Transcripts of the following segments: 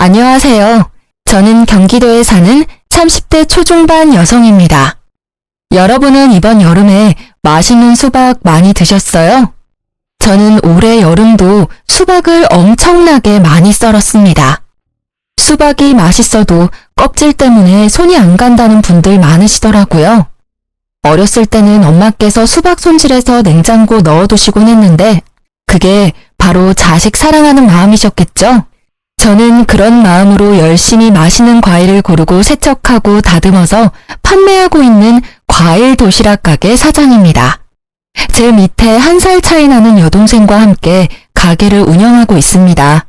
안녕하세요. 저는 경기도에 사는 30대 초중반 여성입니다. 여러분은 이번 여름에 맛있는 수박 많이 드셨어요? 저는 올해 여름도 수박을 엄청나게 많이 썰었습니다. 수박이 맛있어도 껍질 때문에 손이 안 간다는 분들 많으시더라고요. 어렸을 때는 엄마께서 수박 손질해서 냉장고 넣어두시곤 했는데 그게 바로 자식 사랑하는 마음이셨겠죠? 저는 그런 마음으로 열심히 맛있는 과일을 고르고 세척하고 다듬어서 판매하고 있는 과일 도시락 가게 사장입니다. 제 밑에 1살 차이 나는 여동생과 함께 가게를 운영하고 있습니다.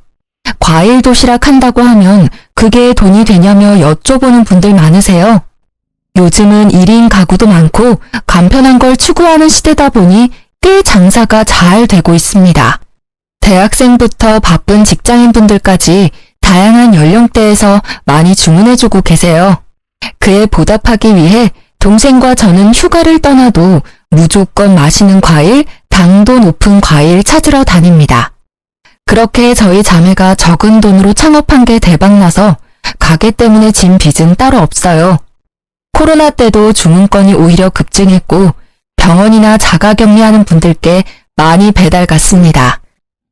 과일 도시락 한다고 하면 그게 돈이 되냐며 여쭤보는 분들 많으세요. 요즘은 1인 가구도 많고 간편한 걸 추구하는 시대다 보니 꽤 장사가 잘 되고 있습니다. 대학생부터 바쁜 직장인분들까지 다양한 연령대에서 많이 주문해주고 계세요. 그에 보답하기 위해 동생과 저는 휴가를 떠나도 무조건 맛있는 과일, 당도 높은 과일 찾으러 다닙니다. 그렇게 저희 자매가 적은 돈으로 창업한 게 대박나서 가게 때문에 진 빚은 따로 없어요. 코로나 때도 주문건이 오히려 급증했고 병원이나 자가격리하는 분들께 많이 배달 갔습니다.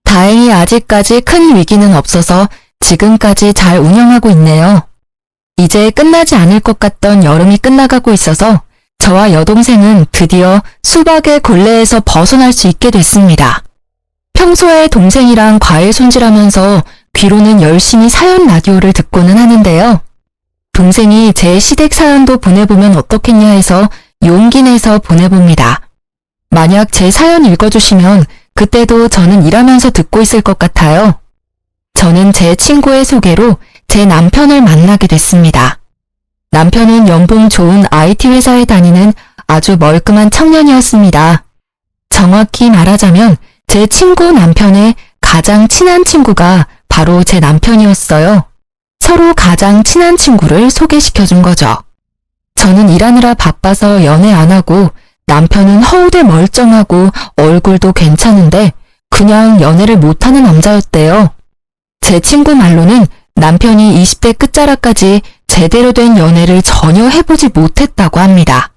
다행히 아직까지 큰 위기는 없어서 지금까지 잘 운영하고 있네요. 이제 끝나지 않을 것 같던 여름이 끝나가고 있어서 저와 여동생은 드디어 수박의 굴레에서 벗어날 수 있게 됐습니다. 평소에 동생이랑 과일 손질하면서 귀로는 열심히 사연 라디오를 듣고는 하는데요. 동생이 제 시댁 사연도 보내보면 어떻겠냐 해서 용기 내서 보내봅니다. 만약 제 사연 읽어주시면 그때도 저는 일하면서 듣고 있을 것 같아요. 저는 제 친구의 소개로 제 남편을 만나게 됐습니다. 남편은 연봉 좋은 IT 회사에 다니는 아주 멀끔한 청년이었습니다. 정확히 말하자면 제 친구 남편의 가장 친한 친구가 바로 제 남편이었어요. 서로 가장 친한 친구를 소개시켜준 거죠. 저는 일하느라 바빠서 연애 안 하고 남편은 허우대 멀쩡하고 얼굴도 괜찮은데 그냥 연애를 못하는 남자였대요. 제 친구 말로는 남편이 20대 끝자락까지 제대로 된 연애를 전혀 해보지 못했다고 합니다.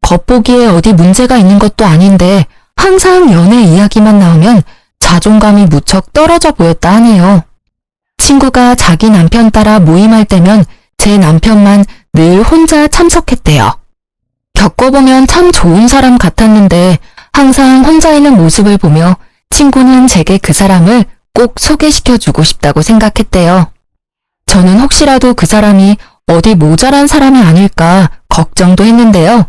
겉보기에 어디 문제가 있는 것도 아닌데 항상 연애 이야기만 나오면 자존감이 무척 떨어져 보였다 하네요. 친구가 자기 남편 따라 모임할 때면 제 남편만 늘 혼자 참석했대요. 겪어보면 참 좋은 사람 같았는데 항상 혼자 있는 모습을 보며 친구는 제게 그 사람을 꼭 소개시켜주고 싶다고 생각했대요. 저는 혹시라도 그 사람이 어디 모자란 사람이 아닐까 걱정도 했는데요.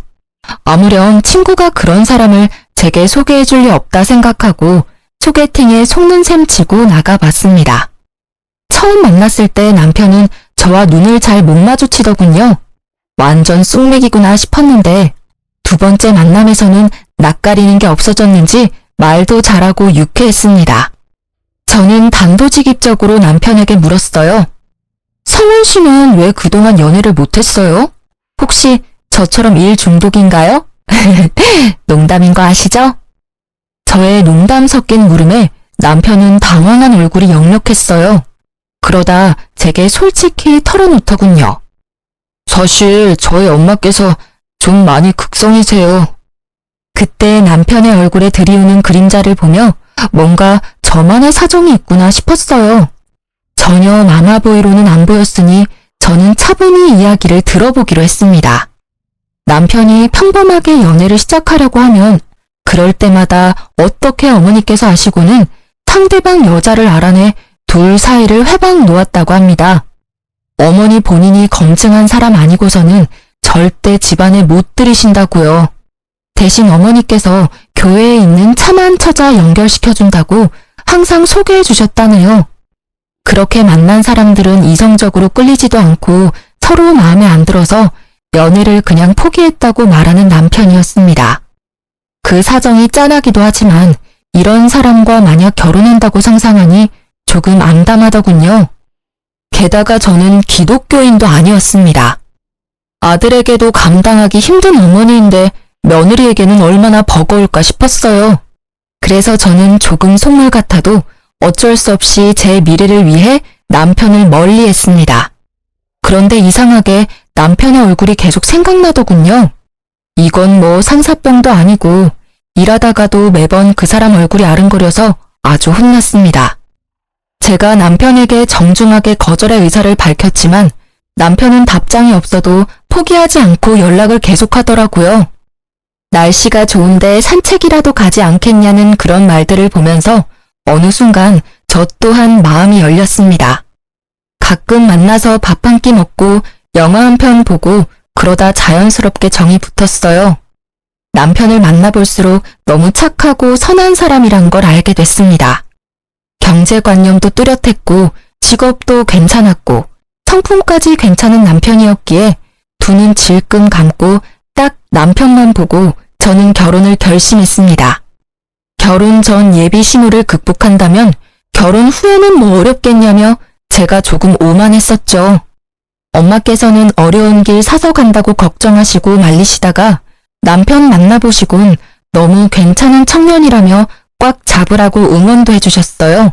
아무렴 친구가 그런 사람을 제게 소개해줄 리 없다 생각하고 소개팅에 속는 셈 치고 나가봤습니다. 처음 만났을 때 남편은 저와 눈을 잘 못 마주치더군요. 완전 쑥맥이구나 싶었는데 두 번째 만남에서는 낯가리는 게 없어졌는지 말도 잘하고 유쾌했습니다. 저는 단도직입적으로 남편에게 물었어요. 성훈 씨는 왜 그동안 연애를 못했어요? 혹시 저처럼 일 중독인가요? 농담인 거 아시죠? 저의 농담 섞인 물음에 남편은 당황한 얼굴이 역력했어요. 그러다 제게 솔직히 털어놓더군요. 사실 저희 엄마께서 좀 많이 극성이세요. 그때 남편의 얼굴에 들이우는 그림자를 보며 뭔가 저만의 사정이 있구나 싶었어요. 전혀 마마보이로는 안 보였으니 저는 차분히 이야기를 들어보기로 했습니다. 남편이 평범하게 연애를 시작하려고 하면 그럴 때마다 어떻게 어머니께서 아시고는 상대방 여자를 알아내 둘 사이를 회방 놓았다고 합니다. 어머니 본인이 검증한 사람 아니고서는 절대 집안에 못 들이신다고요. 대신 어머니께서 교회에 있는 참한 처자 연결시켜준다고 항상 소개해 주셨다네요. 그렇게 만난 사람들은 이성적으로 끌리지도 않고 서로 마음에 안 들어서 연애를 그냥 포기했다고 말하는 남편이었습니다. 그 사정이 짠하기도 하지만 이런 사람과 만약 결혼한다고 상상하니 조금 암담하더군요. 게다가 저는 기독교인도 아니었습니다. 아들에게도 감당하기 힘든 어머니인데 며느리에게는 얼마나 버거울까 싶었어요. 그래서 저는 조금 속물 같아도 어쩔 수 없이 제 미래를 위해 남편을 멀리했습니다. 그런데 이상하게 남편의 얼굴이 계속 생각나더군요. 이건 뭐 상사병도 아니고 일하다가도 매번 그 사람 얼굴이 아른거려서 아주 혼났습니다. 제가 남편에게 정중하게 거절의 의사를 밝혔지만 남편은 답장이 없어도 포기하지 않고 연락을 계속하더라고요. 날씨가 좋은데 산책이라도 가지 않겠냐는 그런 말들을 보면서 어느 순간 저 또한 마음이 열렸습니다. 가끔 만나서 밥 한 끼 먹고 영화 한 편 보고 그러다 자연스럽게 정이 붙었어요. 남편을 만나볼수록 너무 착하고 선한 사람이란 걸 알게 됐습니다. 경제관념도 뚜렷했고 직업도 괜찮았고 성품까지 괜찮은 남편이었기에 두 눈 질끈 감고 딱 남편만 보고 저는 결혼을 결심했습니다. 결혼 전 예비 신호를 극복한다면 결혼 후에는 뭐 어렵겠냐며 제가 조금 오만했었죠. 엄마께서는 어려운 길 사서 간다고 걱정하시고 말리시다가 남편 만나보시곤 너무 괜찮은 청년이라며 꽉 잡으라고 응원도 해주셨어요.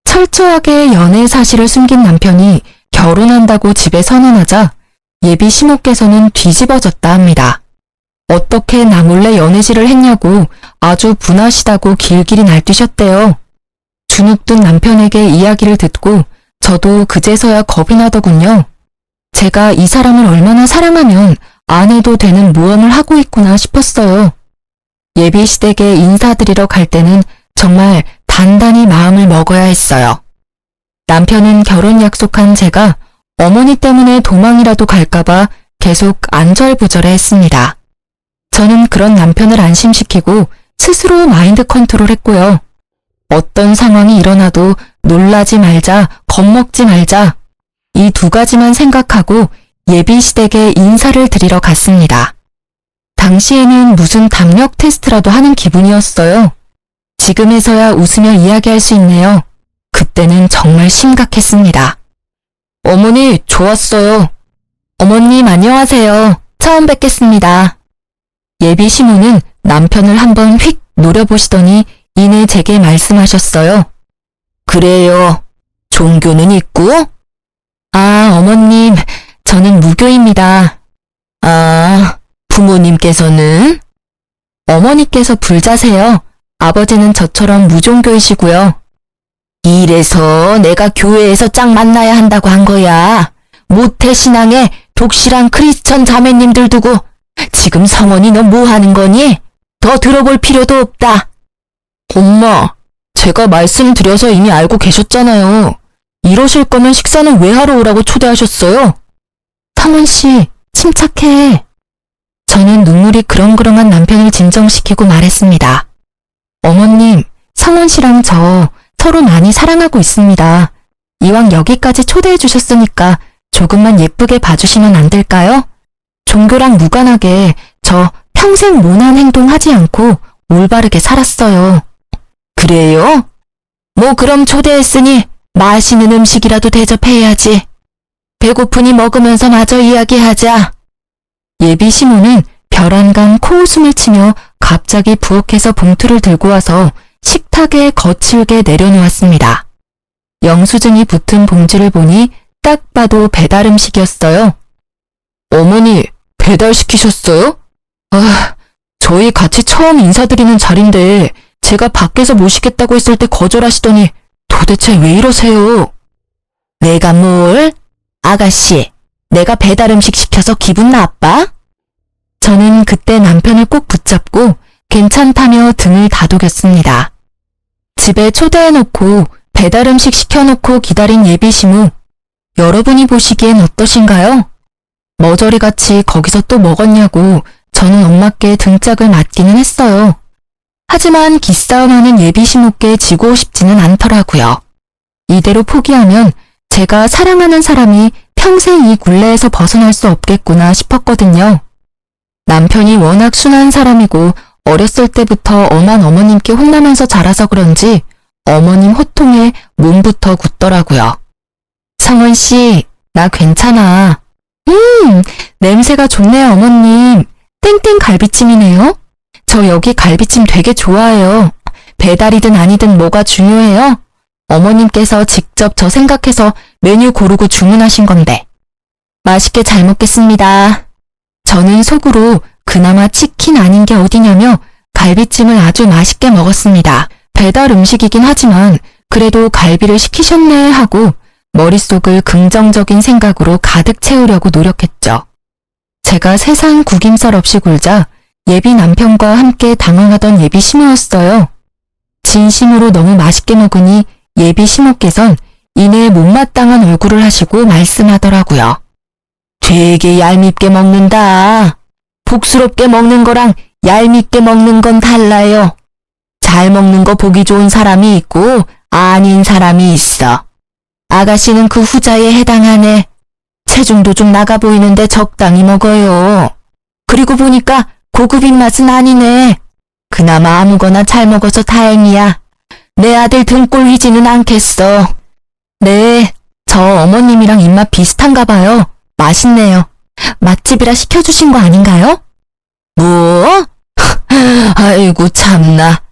철저하게 연애 사실을 숨긴 남편이 결혼한다고 집에 선언하자 예비 시모께서는 뒤집어졌다 합니다. 어떻게 나 몰래 연애질을 했냐고 아주 분하시다고 길길이 날뛰셨대요. 주눅든 남편에게 이야기를 듣고 저도 그제서야 겁이 나더군요. 제가 이 사람을 얼마나 사랑하면 안 해도 되는 모험을 하고 있구나 싶었어요. 예비 시댁에 인사드리러 갈 때는 정말 단단히 마음을 먹어야 했어요. 남편은 결혼 약속한 제가 어머니 때문에 도망이라도 갈까봐 계속 안절부절해 했습니다. 저는 그런 남편을 안심시키고 스스로 마인드 컨트롤했고요. 어떤 상황이 일어나도 놀라지 말자, 겁먹지 말자. 이 두 가지만 생각하고 예비 시댁에 인사를 드리러 갔습니다. 당시에는 무슨 담력 테스트라도 하는 기분이었어요. 지금에서야 웃으며 이야기할 수 있네요. 그때는 정말 심각했습니다. 어머니, 좋았어요. 어머님, 안녕하세요. 처음 뵙겠습니다. 예비 시모는 남편을 한번 휙 노려보시더니 이내 제게 말씀하셨어요. 그래요. 종교는 있고? 아, 어머님, 저는 무교입니다. 아, 부모님께서는? 어머니께서 불자세요. 아버지는 저처럼 무종교이시고요. 이래서 내가 교회에서 짝 만나야 한다고 한 거야. 모태신앙에 독실한 크리스천 자매님들 두고 지금 성원이 너 뭐 하는 거니? 더 들어볼 필요도 없다. 엄마, 제가 말씀드려서 이미 알고 계셨잖아요. 이러실 거면 식사는 왜 하러 오라고 초대하셨어요? 성원 씨, 침착해. 저는 눈물이 그렁그렁한 남편을 진정시키고 말했습니다. 어머님, 성원 씨랑 저 서로 많이 사랑하고 있습니다. 이왕 여기까지 초대해 주셨으니까 조금만 예쁘게 봐주시면 안 될까요? 종교랑 무관하게 저 평생 모난 행동 하지 않고 올바르게 살았어요. 그래요? 뭐 그럼 초대했으니 맛있는 음식이라도 대접해야지. 배고프니 먹으면서 마저 이야기하자. 예비 시모는 벼랑간 코웃음을 치며 갑자기 부엌에서 봉투를 들고 와서 식탁에 거칠게 내려놓았습니다. 영수증이 붙은 봉지를 보니 딱 봐도 배달 음식이었어요. 어머니, 배달시키셨어요? 아, 저희 같이 처음 인사드리는 자리인데 제가 밖에서 모시겠다고 했을 때 거절하시더니 도대체 왜 이러세요? 내가 뭘? 아가씨, 내가 배달 음식 시켜서 기분 나빠? 저는 그때 남편을 꼭 붙잡고 괜찮다며 등을 다독였습니다. 집에 초대해놓고 배달 음식 시켜놓고 기다린 예비 시모. 여러분이 보시기엔 어떠신가요? 머저리같이 거기서 또 먹었냐고 저는 엄마께 등짝을 맞기는 했어요. 하지만 기싸움하는 예비 시모께 지고 싶지는 않더라고요. 이대로 포기하면 제가 사랑하는 사람이 평생 이 굴레에서 벗어날 수 없겠구나 싶었거든요. 남편이 워낙 순한 사람이고 어렸을 때부터 엄한 어머님께 혼나면서 자라서 그런지 어머님 호통에 몸부터 굳더라고요. 성원 씨, 나 괜찮아. 냄새가 좋네요, 어머님. 땡땡 갈비찜이네요. 저 여기 갈비찜 되게 좋아해요. 배달이든 아니든 뭐가 중요해요? 어머님께서 직접 저 생각해서 메뉴 고르고 주문하신 건데. 맛있게 잘 먹겠습니다. 저는 속으로 그나마 치킨 아닌 게 어디냐며 갈비찜을 아주 맛있게 먹었습니다. 배달 음식이긴 하지만 그래도 갈비를 시키셨네 하고 머릿속을 긍정적인 생각으로 가득 채우려고 노력했죠. 제가 세상 구김살 없이 굴자 예비 남편과 함께 당황하던 예비 시모였어요. 진심으로 너무 맛있게 먹으니 예비 시모께선 이내 못마땅한 얼굴을 하시고 말씀하더라고요. 되게 얄밉게 먹는다. 복스럽게 먹는 거랑 얄밉게 먹는 건 달라요. 잘 먹는 거 보기 좋은 사람이 있고 아닌 사람이 있어. 아가씨는 그 후자에 해당하네. 체중도 좀 나가 보이는데 적당히 먹어요. 그리고 보니까 고급 입맛은 아니네. 그나마 아무거나 잘 먹어서 다행이야. 내 아들 등골 휘지는 않겠어. 네, 저 어머님이랑 입맛 비슷한가 봐요. 맛있네요. 맛집이라 시켜주신 거 아닌가요? 뭐? 아이고 참나.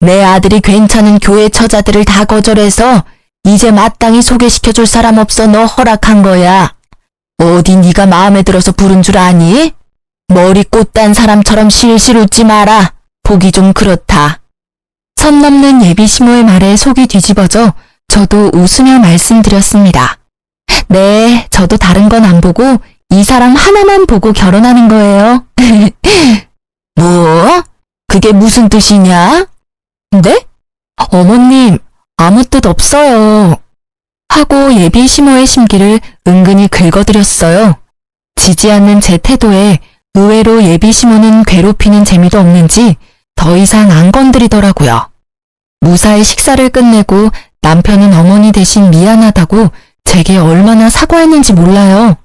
내 아들이 괜찮은 교회 처자들을 다 거절해서 이제 마땅히 소개시켜줄 사람 없어 너 허락한 거야. 어디 네가 마음에 들어서 부른 줄 아니? 머리 꽃단 사람처럼 실실 웃지 마라. 보기 좀 그렇다. 선 넘는 예비 시모의 말에 속이 뒤집어져 저도 웃으며 말씀드렸습니다. 네, 저도 다른 건 안 보고 이 사람 하나만 보고 결혼하는 거예요. 뭐? 그게 무슨 뜻이냐? 네? 어머님, 아무 뜻 없어요. 하고 예비 시모의 심기를 은근히 긁어드렸어요. 지지 않는 제 태도에 의외로 예비 시모는 괴롭히는 재미도 없는지 더 이상 안 건드리더라고요. 무사히 식사를 끝내고 남편은 어머니 대신 미안하다고 제게 얼마나 사과했는지 몰라요.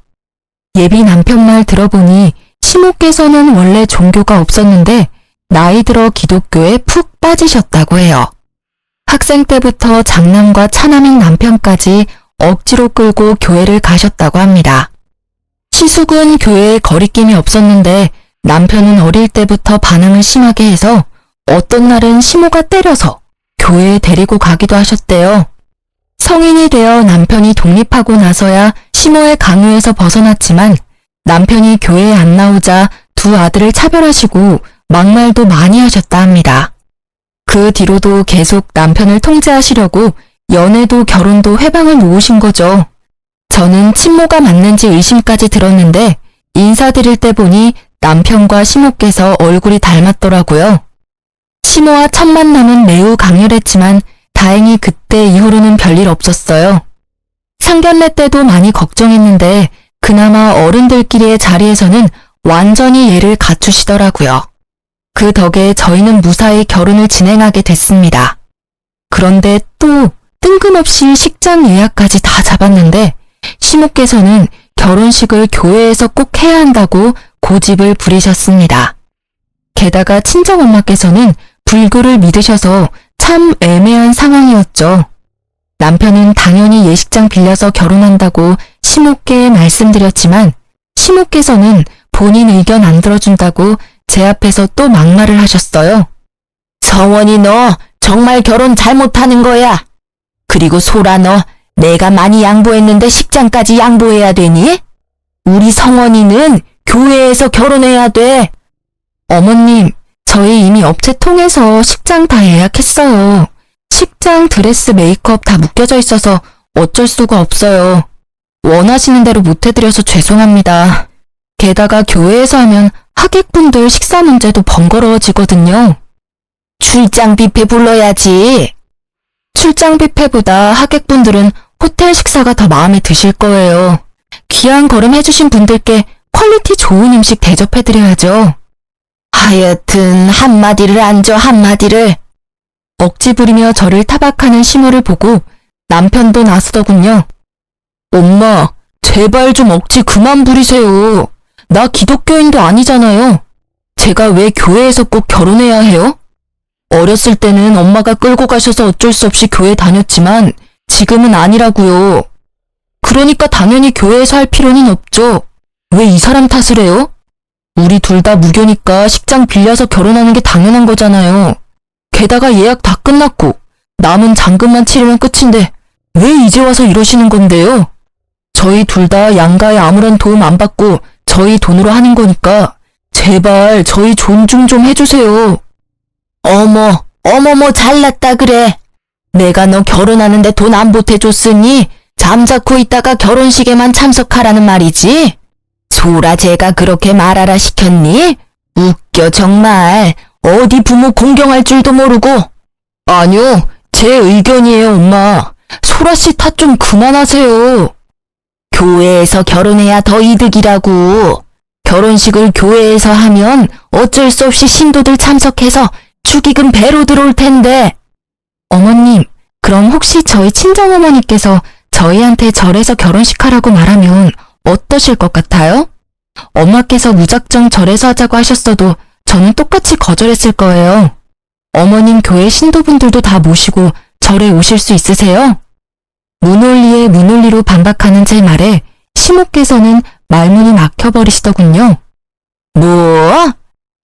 예비 남편 말 들어보니 시모께서는 원래 종교가 없었는데 나이 들어 기독교에 푹 빠지셨다고 해요. 학생 때부터 장남과 차남인 남편까지 억지로 끌고 교회를 가셨다고 합니다. 시숙은 교회에 거리낌이 없었는데 남편은 어릴 때부터 반항을 심하게 해서 어떤 날은 시모가 때려서 교회에 데리고 가기도 하셨대요. 성인이 되어 남편이 독립하고 나서야 시모의 강요에서 벗어났지만 남편이 교회에 안 나오자 두 아들을 차별하시고 막말도 많이 하셨다 합니다. 그 뒤로도 계속 남편을 통제하시려고 연애도 결혼도 회방을 놓으신 거죠. 저는 친모가 맞는지 의심까지 들었는데 인사드릴 때 보니 남편과 시모께서 얼굴이 닮았더라고요. 시모와 첫 만남은 매우 강렬했지만 다행히 그때 이후로는 별일 없었어요. 상견례 때도 많이 걱정했는데 그나마 어른들끼리의 자리에서는 완전히 예를 갖추시더라고요. 그 덕에 저희는 무사히 결혼을 진행하게 됐습니다. 그런데 또 뜬금없이 식장 예약까지 다 잡았는데 시모께서는 결혼식을 교회에서 꼭 해야 한다고 고집을 부리셨습니다. 게다가 친정엄마께서는 불교를 믿으셔서 참 애매한 상황이었죠. 남편은 당연히 예식장 빌려서 결혼한다고 시모께 말씀드렸지만 시모께서는 본인 의견 안 들어준다고 제 앞에서 또 막말을 하셨어요. 성원이 너 정말 결혼 잘못하는 거야. 그리고 소라 너 내가 많이 양보했는데 식장까지 양보해야 되니? 우리 성원이는 교회에서 결혼해야 돼. 어머님, 저희 이미 업체 통해서 식장 다 예약했어요. 식장, 드레스, 메이크업 다 묶여져 있어서 어쩔 수가 없어요. 원하시는 대로 못해드려서 죄송합니다. 게다가 교회에서 하면 하객분들 식사 문제도 번거로워지거든요. 출장 뷔페 불러야지. 출장 뷔페보다 하객분들은 호텔 식사가 더 마음에 드실 거예요. 귀한 걸음 해주신 분들께 퀄리티 좋은 음식 대접해드려야죠. 하여튼 한마디를 안 줘 한마디를. 억지 부리며 저를 타박하는 시모를 보고 남편도 나서더군요. 엄마, 제발 좀 억지 그만 부리세요. 나 기독교인도 아니잖아요. 제가 왜 교회에서 꼭 결혼해야 해요? 어렸을 때는 엄마가 끌고 가셔서 어쩔 수 없이 교회 다녔지만 지금은 아니라고요. 그러니까 당연히 교회에서 할 필요는 없죠. 왜 이 사람 탓을 해요? 우리 둘 다 무교니까 식장 빌려서 결혼하는 게 당연한 거잖아요. 게다가 예약 다 끝났고 남은 잔금만 치르면 끝인데 왜 이제 와서 이러시는 건데요? 저희 둘 다 양가에 아무런 도움 안 받고 저희 돈으로 하는 거니까 제발 저희 존중 좀 해주세요. 어머머 잘났다 그래. 내가 너 결혼하는데 돈 안 보태줬으니 잠자코 있다가 결혼식에만 참석하라는 말이지? 소라 제가 그렇게 말하라 시켰니? 웃겨 정말. 어디 부모 공경할 줄도 모르고. 아니요, 제 의견이에요 엄마. 소라씨 탓 좀 그만하세요. 교회에서 결혼해야 더 이득이라고. 결혼식을 교회에서 하면 어쩔 수 없이 신도들 참석해서 축의금 배로 들어올 텐데. 어머님, 그럼 혹시 저희 친정어머니께서 저희한테 절에서 결혼식 하라고 말하면 어떠실 것 같아요? 엄마께서 무작정 절에서 하자고 하셨어도 저는 똑같이 거절했을 거예요. 어머님 교회 신도분들도 다 모시고 절에 오실 수 있으세요? 문홀리에 문홀리로 반박하는 제 말에 시모께서는 말문이 막혀버리시더군요. 뭐?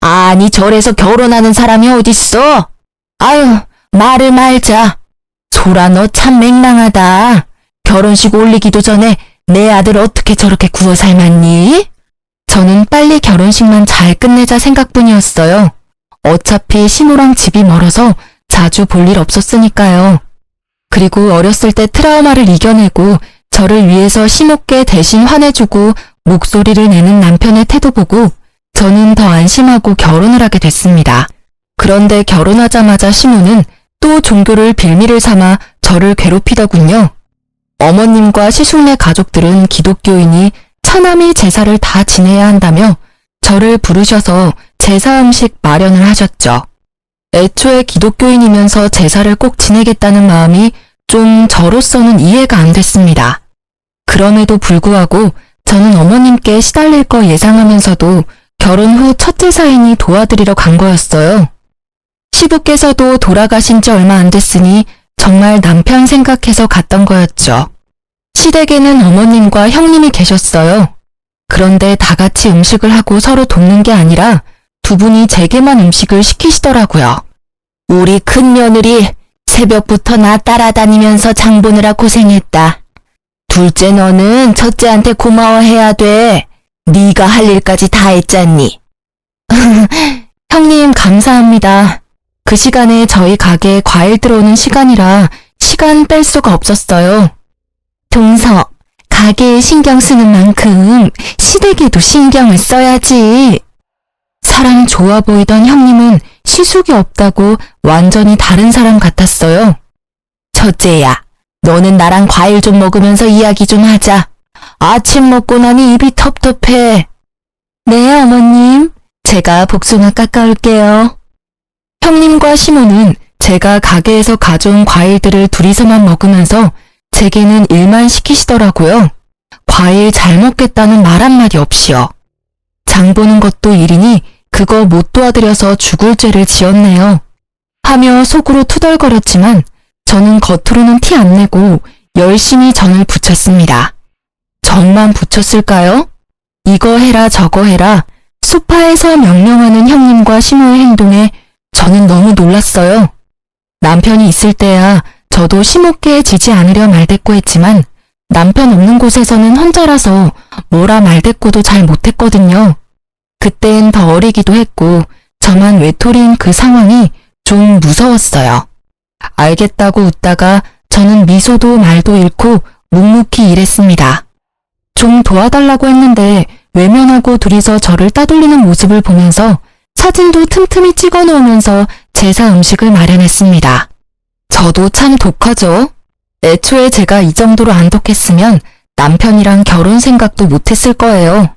아니 절에서 결혼하는 사람이 어딨어? 아유, 말을 말자. 소라 너 참 맹랑하다. 결혼식 올리기도 전에 내 아들 어떻게 저렇게 구워 삶았니? 저는 빨리 결혼식만 잘 끝내자 생각뿐이었어요. 어차피 시모랑 집이 멀어서 자주 볼 일 없었으니까요. 그리고 어렸을 때 트라우마를 이겨내고 저를 위해서 시모께 대신 화내주고 목소리를 내는 남편의 태도 보고 저는 더 안심하고 결혼을 하게 됐습니다. 그런데 결혼하자마자 시모는 또 종교를 빌미를 삼아 저를 괴롭히더군요. 어머님과 시숙네 가족들은 기독교인이 처남이 제사를 다 지내야 한다며 저를 부르셔서 제사 음식 마련을 하셨죠. 애초에 기독교인이면서 제사를 꼭 지내겠다는 마음이 좀 저로서는 이해가 안 됐습니다. 그럼에도 불구하고 저는 어머님께 시달릴 거 예상하면서도 결혼 후 첫 제사이니 도와드리러 간 거였어요. 시부께서도 돌아가신 지 얼마 안 됐으니 정말 남편 생각해서 갔던 거였죠. 시댁에는 어머님과 형님이 계셨어요. 그런데 다 같이 음식을 하고 서로 돕는 게 아니라 두 분이 제게만 음식을 시키시더라고요. 우리 큰며느리 새벽부터 나 따라다니면서 장 보느라 고생했다. 둘째 너는 첫째한테 고마워해야 돼. 네가 할 일까지 다 했잖니. 형님 감사합니다. 그 시간에 저희 가게에 과일 들어오는 시간이라 시간 뺄 수가 없었어요. 동서, 가게에 신경 쓰는 만큼 시댁에도 신경을 써야지. 사람 좋아 보이던 형님은 시숙이 없다고 완전히 다른 사람 같았어요. 첫째야, 너는 나랑 과일 좀 먹으면서 이야기 좀 하자. 아침 먹고 나니 입이 텁텁해. 네, 어머님. 제가 복숭아 깎아올게요. 형님과 시모는 제가 가게에서 가져온 과일들을 둘이서만 먹으면서 제게는 일만 시키시더라고요. 과일 잘 먹겠다는 말 한마디 없이요. 장 보는 것도 일이니 그거 못 도와드려서 죽을 죄를 지었네요. 하며 속으로 투덜거렸지만 저는 겉으로는 티 안 내고 열심히 전을 부쳤습니다. 전만 부쳤을까요? 이거 해라 저거 해라 소파에서 명령하는 형님과 시모의 행동에 저는 너무 놀랐어요. 남편이 있을 때야 저도 시모께 지지 않으려 말대꾸 했지만 남편 없는 곳에서는 혼자라서 뭐라 말대꾸도 잘 못했거든요. 그땐 더 어리기도 했고 저만 외톨이인 그 상황이 좀 무서웠어요. 알겠다고 웃다가 저는 미소도 말도 잃고 묵묵히 일했습니다. 좀 도와달라고 했는데 외면하고 둘이서 저를 따돌리는 모습을 보면서 사진도 틈틈이 찍어 놓으면서 제사 음식을 마련했습니다. 저도 참 독하죠. 애초에 제가 이 정도로 안 독했으면 남편이랑 결혼 생각도 못했을 거예요.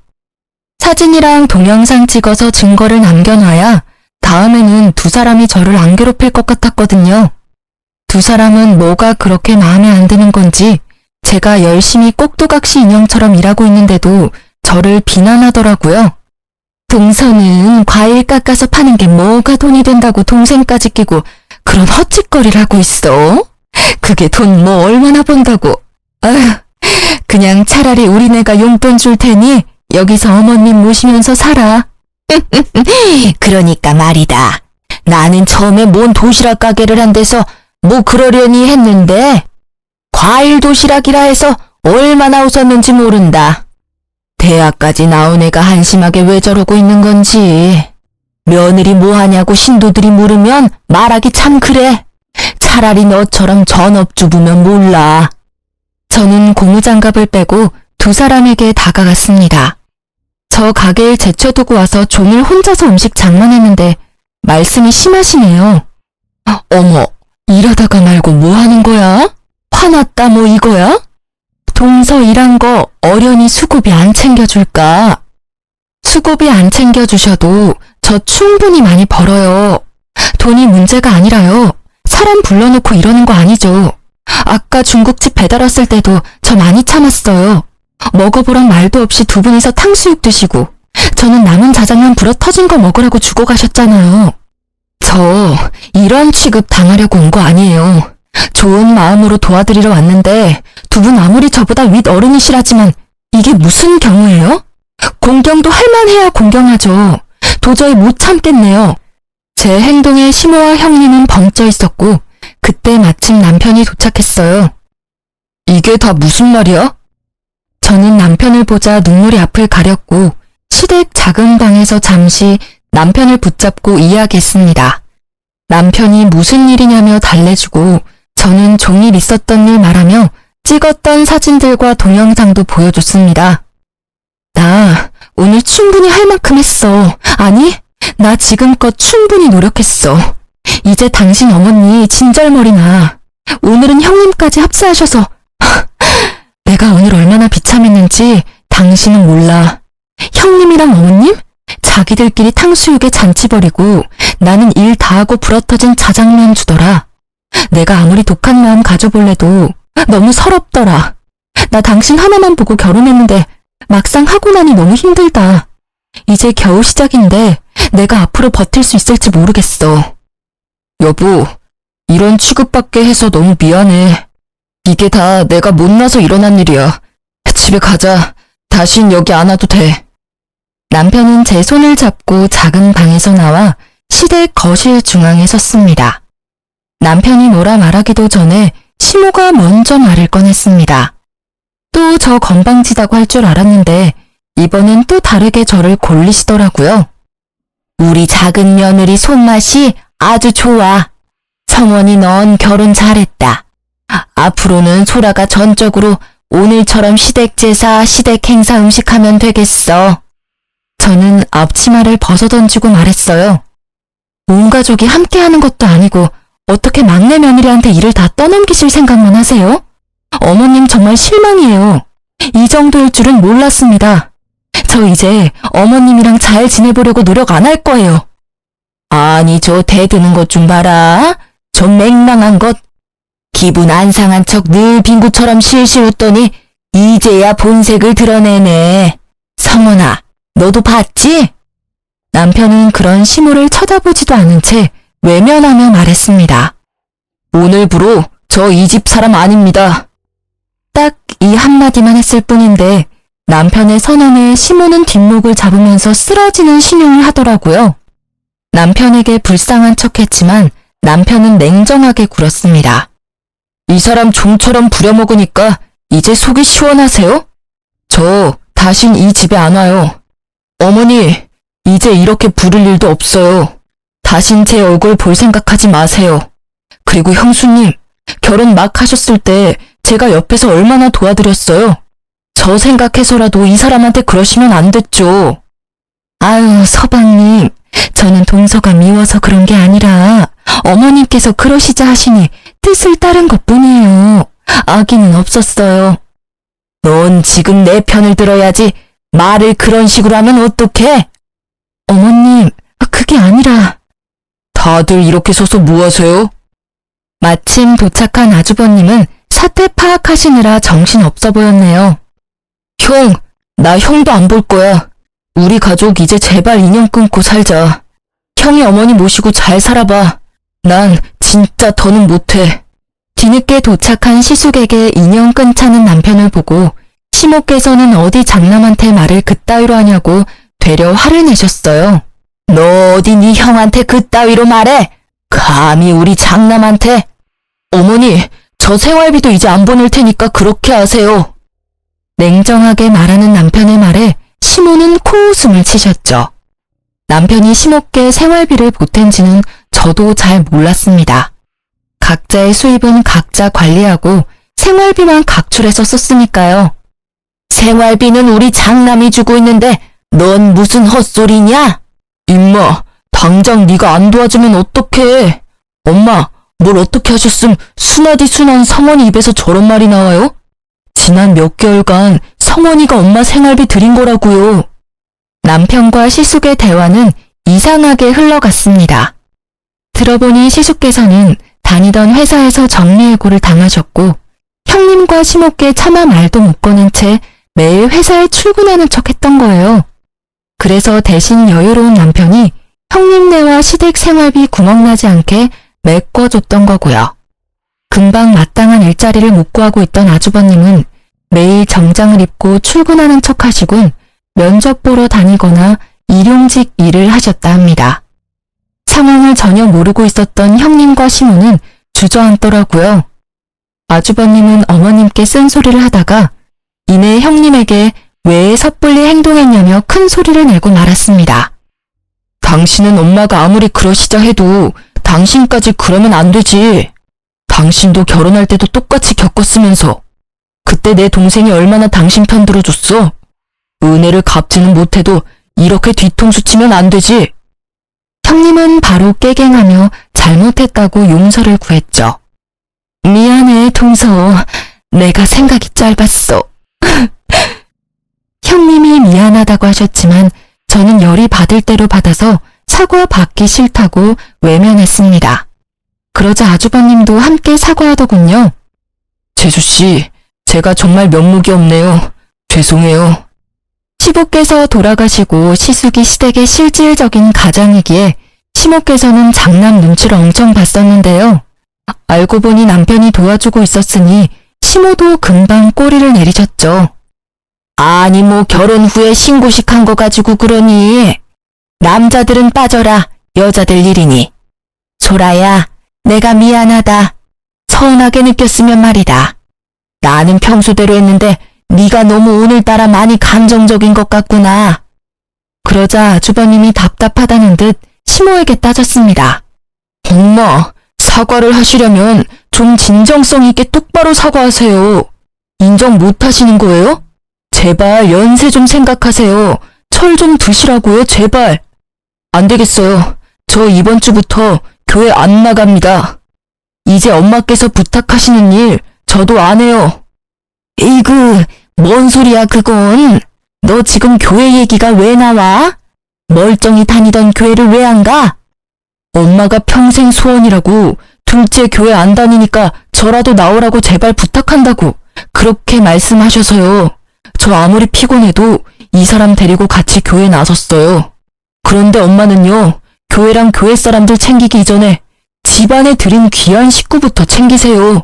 사진이랑 동영상 찍어서 증거를 남겨놔야 다음에는 두 사람이 저를 안 괴롭힐 것 같았거든요. 두 사람은 뭐가 그렇게 마음에 안 드는 건지 제가 열심히 꼭두각시 인형처럼 일하고 있는데도 저를 비난하더라고요. 동서는 과일 깎아서 파는 게 뭐가 돈이 된다고 동생까지 끼고 그런 헛짓거리를 하고 있어? 그게 돈 뭐 얼마나 번다고. 아휴, 그냥 차라리 우리네가 용돈 줄 테니 여기서 어머님 모시면서 살아. 그러니까 말이다. 나는 처음에 뭔 도시락 가게를 한 데서 뭐 그러려니 했는데 과일 도시락이라 해서 얼마나 웃었는지 모른다. 대학까지 나온 애가 한심하게 왜 저러고 있는 건지. 며느리 뭐하냐고 신도들이 물으면 말하기 참 그래. 차라리 너처럼 전업주부면 몰라. 저는 고무장갑을 빼고 두 사람에게 다가갔습니다. 저 가게에 제쳐두고 와서 종일 혼자서 음식 장만했는데 말씀이 심하시네요. 어머, 일하다가 말고 뭐 하는 거야? 화났다 뭐 이거야? 동서 일한 거 어련히 수고비 안 챙겨줄까? 수고비 안 챙겨주셔도 저 충분히 많이 벌어요. 돈이 문제가 아니라요. 사람 불러놓고 이러는 거 아니죠. 아까 중국집 배달 왔을 때도 저 많이 참았어요. 먹어보란 말도 없이 두 분이서 탕수육 드시고 저는 남은 자장면 불어 터진 거 먹으라고 주고 가셨잖아요. 저 이런 취급 당하려고 온 거 아니에요. 좋은 마음으로 도와드리러 왔는데 두 분 아무리 저보다 윗 어른이시라지만 이게 무슨 경우예요? 공경도 할 만해야 공경하죠. 도저히 못 참겠네요. 제 행동에 시모와 형님은 벙쪄 있었고 그때 마침 남편이 도착했어요. 이게 다 무슨 말이야? 저는 남편을 보자 눈물이 앞을 가렸고 시댁 작은 방에서 잠시 남편을 붙잡고 이야기했습니다. 남편이 무슨 일이냐며 달래주고 저는 종일 있었던 일 말하며 찍었던 사진들과 동영상도 보여줬습니다. 나 오늘 충분히 할 만큼 했어. 아니, 나 지금껏 충분히 노력했어. 이제 당신 어머니 진절머리나. 오늘은 형님까지 합사하셔서 내가 오늘 얼마나 비참했는지 당신은 몰라. 형님이랑 어머님? 자기들끼리 탕수육에 잔치 벌이고 나는 일 다 하고 불어터진 자장면 주더라. 내가 아무리 독한 마음 가져볼래도 너무 서럽더라. 나 당신 하나만 보고 결혼했는데 막상 하고 나니 너무 힘들다. 이제 겨우 시작인데 내가 앞으로 버틸 수 있을지 모르겠어. 여보, 이런 취급받게 해서 너무 미안해. 이게 다 내가 못나서 일어난 일이야. 집에 가자. 다신 여기 안 와도 돼. 남편은 제 손을 잡고 작은 방에서 나와 시댁 거실 중앙에 섰습니다. 남편이 뭐라 말하기도 전에 시모가 먼저 말을 꺼냈습니다. 또 저 건방지다고 할 줄 알았는데 이번엔 또 다르게 저를 골리시더라고요. 우리 작은 며느리 손맛이 아주 좋아. 성원이 넌 결혼 잘했다. 앞으로는 소라가 전적으로 오늘처럼 시댁 제사, 시댁 행사 음식하면 되겠어. 저는 앞치마를 벗어던지고 말했어요. 온 가족이 함께하는 것도 아니고 어떻게 막내 며느리한테 일을 다 떠넘기실 생각만 하세요? 어머님 정말 실망이에요. 이 정도일 줄은 몰랐습니다. 저 이제 어머님이랑 잘 지내보려고 노력 안 할 거예요. 아니, 저 대드는 것 좀 봐라. 저 맹랑한 것. 기분 안 상한 척 늘 빙구처럼 실실 웃더니 이제야 본색을 드러내네. 성원아, 너도 봤지? 남편은 그런 시모를 쳐다보지도 않은 채 외면하며 말했습니다. 오늘부로 저 이 집 사람 아닙니다. 딱 이 한마디만 했을 뿐인데 남편의 선언에 시모는 뒷목을 잡으면서 쓰러지는 신용을 하더라고요. 남편에게 불쌍한 척했지만 남편은 냉정하게 굴었습니다. 이 사람 종처럼 부려먹으니까 이제 속이 시원하세요? 저 다신 이 집에 안 와요. 어머니, 이제 이렇게 부를 일도 없어요. 다신 제 얼굴 볼 생각하지 마세요. 그리고 형수님, 결혼 막 하셨을 때 제가 옆에서 얼마나 도와드렸어요. 저 생각해서라도 이 사람한테 그러시면 안 됐죠. 아유, 서방님, 저는 동서가 미워서 그런 게 아니라 어머님께서 그러시자 하시니 뜻을 따른 것뿐이에요. 악의는 없었어요. 넌 지금 내 편을 들어야지. 말을 그런 식으로 하면 어떡해? 어머님, 그게 아니라. 다들 이렇게 서서 뭐 하세요? 마침 도착한 아주버님은 사태 파악하시느라 정신없어 보였네요. 형, 나 형도 안 볼 거야. 우리 가족 이제 제발 인연 끊고 살자. 형이 어머니 모시고 잘 살아봐. 난 진짜 더는 못해. 뒤늦게 도착한 시숙에게 인연 끊자는 남편을 보고 시모께서는 어디 장남한테 말을 그따위로 하냐고 되려 화를 내셨어요. 너 어디 네 형한테 그따위로 말해? 감히 우리 장남한테? 어머니, 저 생활비도 이제 안 보낼 테니까 그렇게 하세요. 냉정하게 말하는 남편의 말에 시모는 코웃음을 치셨죠. 남편이 시모께 생활비를 보탠지는 저도 잘 몰랐습니다. 각자의 수입은 각자 관리하고 생활비만 각출해서 썼으니까요. 생활비는 우리 장남이 주고 있는데 넌 무슨 헛소리냐? 임마, 당장 네가 안 도와주면 어떡해. 엄마, 뭘 어떻게 하셨음 순하디 순한 성원이 입에서 저런 말이 나와요? 지난 몇 개월간 성원이가 엄마 생활비 드린 거라고요. 남편과 시숙의 대화는 이상하게 흘러갔습니다. 들어보니 시숙께서는 다니던 회사에서 정리해고를 당하셨고 형님과 시모께 차마 말도 못 거는 채 매일 회사에 출근하는 척 했던 거예요. 그래서 대신 여유로운 남편이 형님네와 시댁 생활비 구멍나지 않게 메꿔줬던 거고요. 금방 마땅한 일자리를 못 구하고 있던 아주버님은 매일 정장을 입고 출근하는 척 하시곤 면접 보러 다니거나 일용직 일을 하셨다 합니다. 상황을 전혀 모르고 있었던 형님과 시모는 주저앉더라고요. 아주버님은 어머님께 쓴소리를 하다가 이내 형님에게 왜 섣불리 행동했냐며 큰 소리를 내고 말았습니다. 당신은 엄마가 아무리 그러시자 해도 당신까지 그러면 안 되지. 당신도 결혼할 때도 똑같이 겪었으면서 그때 내 동생이 얼마나 당신 편 들어줬어. 은혜를 갚지는 못해도 이렇게 뒤통수 치면 안 되지. 형님은 바로 깨갱하며 잘못했다고 용서를 구했죠. 미안해, 동서. 내가 생각이 짧았어. 형님이 미안하다고 하셨지만 저는 열이 받을 대로 받아서 사과 받기 싫다고 외면했습니다. 그러자 아주버님도 함께 사과하더군요. 재수씨, 제가 정말 면목이 없네요. 죄송해요. 시부께서 돌아가시고 시숙이 시댁의 실질적인 가장이기에 시모께서는 장남 눈치를 엄청 봤었는데요. 알고 보니 남편이 도와주고 있었으니 시모도 금방 꼬리를 내리셨죠. 아니 뭐 결혼 후에 신고식 한 거 가지고 그러니. 남자들은 빠져라. 여자들 일이니. 소라야, 내가 미안하다. 서운하게 느꼈으면 말이다. 나는 평소대로 했는데 네가 너무 오늘따라 많이 감정적인 것 같구나. 그러자 아주버님이 답답하다는 듯 시모에게 따졌습니다. 엄마, 사과를 하시려면 좀 진정성 있게 똑바로 사과하세요. 인정 못 하시는 거예요? 제발 연세 좀 생각하세요. 철 좀 드시라고요, 제발. 안 되겠어요. 저 이번 주부터 교회 안 나갑니다. 이제 엄마께서 부탁하시는 일 저도 안 해요. 에이구, 뭔 소리야 그건. 너 지금 교회 얘기가 왜 나와? 멀쩡히 다니던 교회를 왜 안 가? 엄마가 평생 소원이라고 둘째 교회 안 다니니까 저라도 나오라고 제발 부탁한다고 그렇게 말씀하셔서요. 저 아무리 피곤해도 이 사람 데리고 같이 교회 나섰어요. 그런데 엄마는요, 교회랑 교회 사람들 챙기기 이전에 집안에 들인 귀한 식구부터 챙기세요.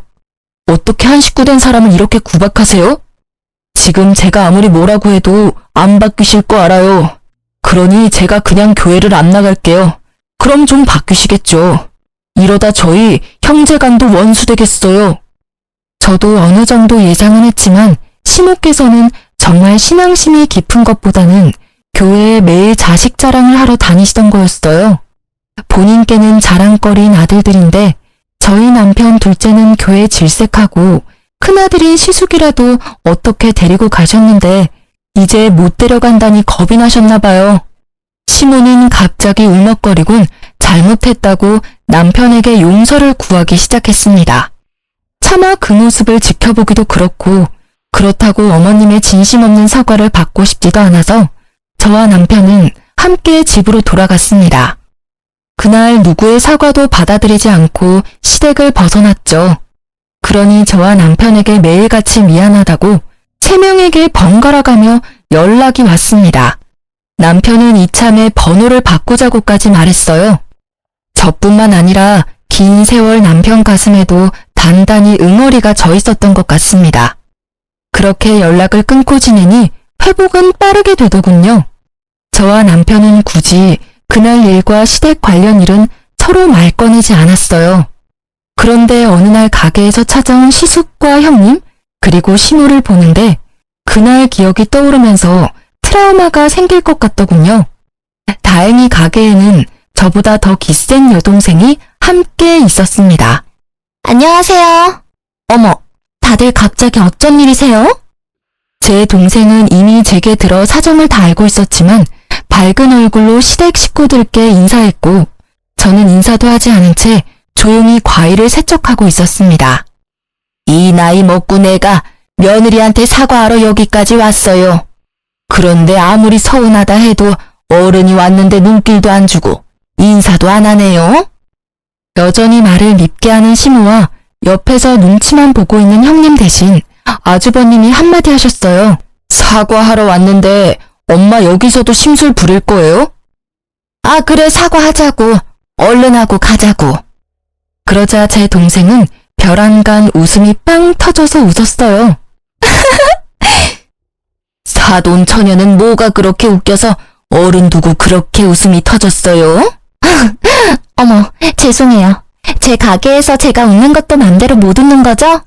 어떻게 한 식구 된 사람을 이렇게 구박하세요? 지금 제가 아무리 뭐라고 해도 안 바뀌실 거 알아요. 그러니 제가 그냥 교회를 안 나갈게요. 그럼 좀 바뀌시겠죠. 이러다 저희 형제간도 원수 되겠어요. 저도 어느 정도 예상은 했지만 시모께서는 정말 신앙심이 깊은 것보다는 교회에 매일 자식 자랑을 하러 다니시던 거였어요. 본인께는 자랑거리인 아들들인데 저희 남편 둘째는 교회 질색하고 큰아들인 시숙이라도 어떻게 데리고 가셨는데 이제 못 데려간다니 겁이 나셨나 봐요. 시모는 갑자기 울먹거리곤 잘못했다고 남편에게 용서를 구하기 시작했습니다. 차마 그 모습을 지켜보기도 그렇고 그렇다고 어머님의 진심 없는 사과를 받고 싶지도 않아서 저와 남편은 함께 집으로 돌아갔습니다. 그날 누구의 사과도 받아들이지 않고 시댁을 벗어났죠. 그러니 저와 남편에게 매일같이 미안하다고 3명에게 번갈아가며 연락이 왔습니다. 남편은 이참에 번호를 바꾸자고까지 말했어요. 저뿐만 아니라 긴 세월 남편 가슴에도 단단히 응어리가 져 있었던 것 같습니다. 그렇게 연락을 끊고 지내니 회복은 빠르게 되더군요. 저와 남편은 굳이 그날 일과 시댁 관련 일은 서로 말 꺼내지 않았어요. 그런데 어느 날 가게에서 찾아온 시숙과 형님, 그리고 시모를 보는데 그날 기억이 떠오르면서 트라우마가 생길 것 같더군요. 다행히 가게에는 저보다 더 기센 여동생이 함께 있었습니다. 안녕하세요. 어머, 다들 갑자기 어쩐 일이세요? 제 동생은 이미 제게 들어 사정을 다 알고 있었지만 밝은 얼굴로 시댁 식구들께 인사했고 저는 인사도 하지 않은 채 조용히 과일을 세척하고 있었습니다. 이 나이 먹고 내가 며느리한테 사과하러 여기까지 왔어요. 그런데 아무리 서운하다 해도 어른이 왔는데 눈길도 안 주고 인사도 안 하네요. 여전히 말을 밉게 하는 시모와 옆에서 눈치만 보고 있는 형님 대신 아주버님이 한마디 하셨어요. 사과하러 왔는데 엄마 여기서도 심술 부릴 거예요? 아, 그래, 사과하자고. 얼른 하고 가자고. 그러자 제 동생은 벼랑간 웃음이 빵 터져서 웃었어요. 사돈 처녀는 뭐가 그렇게 웃겨서 어른 두고 그렇게 웃음이 터졌어요? 어머, 죄송해요. 제 가게에서 제가 웃는 것도 맘대로 못 웃는 거죠?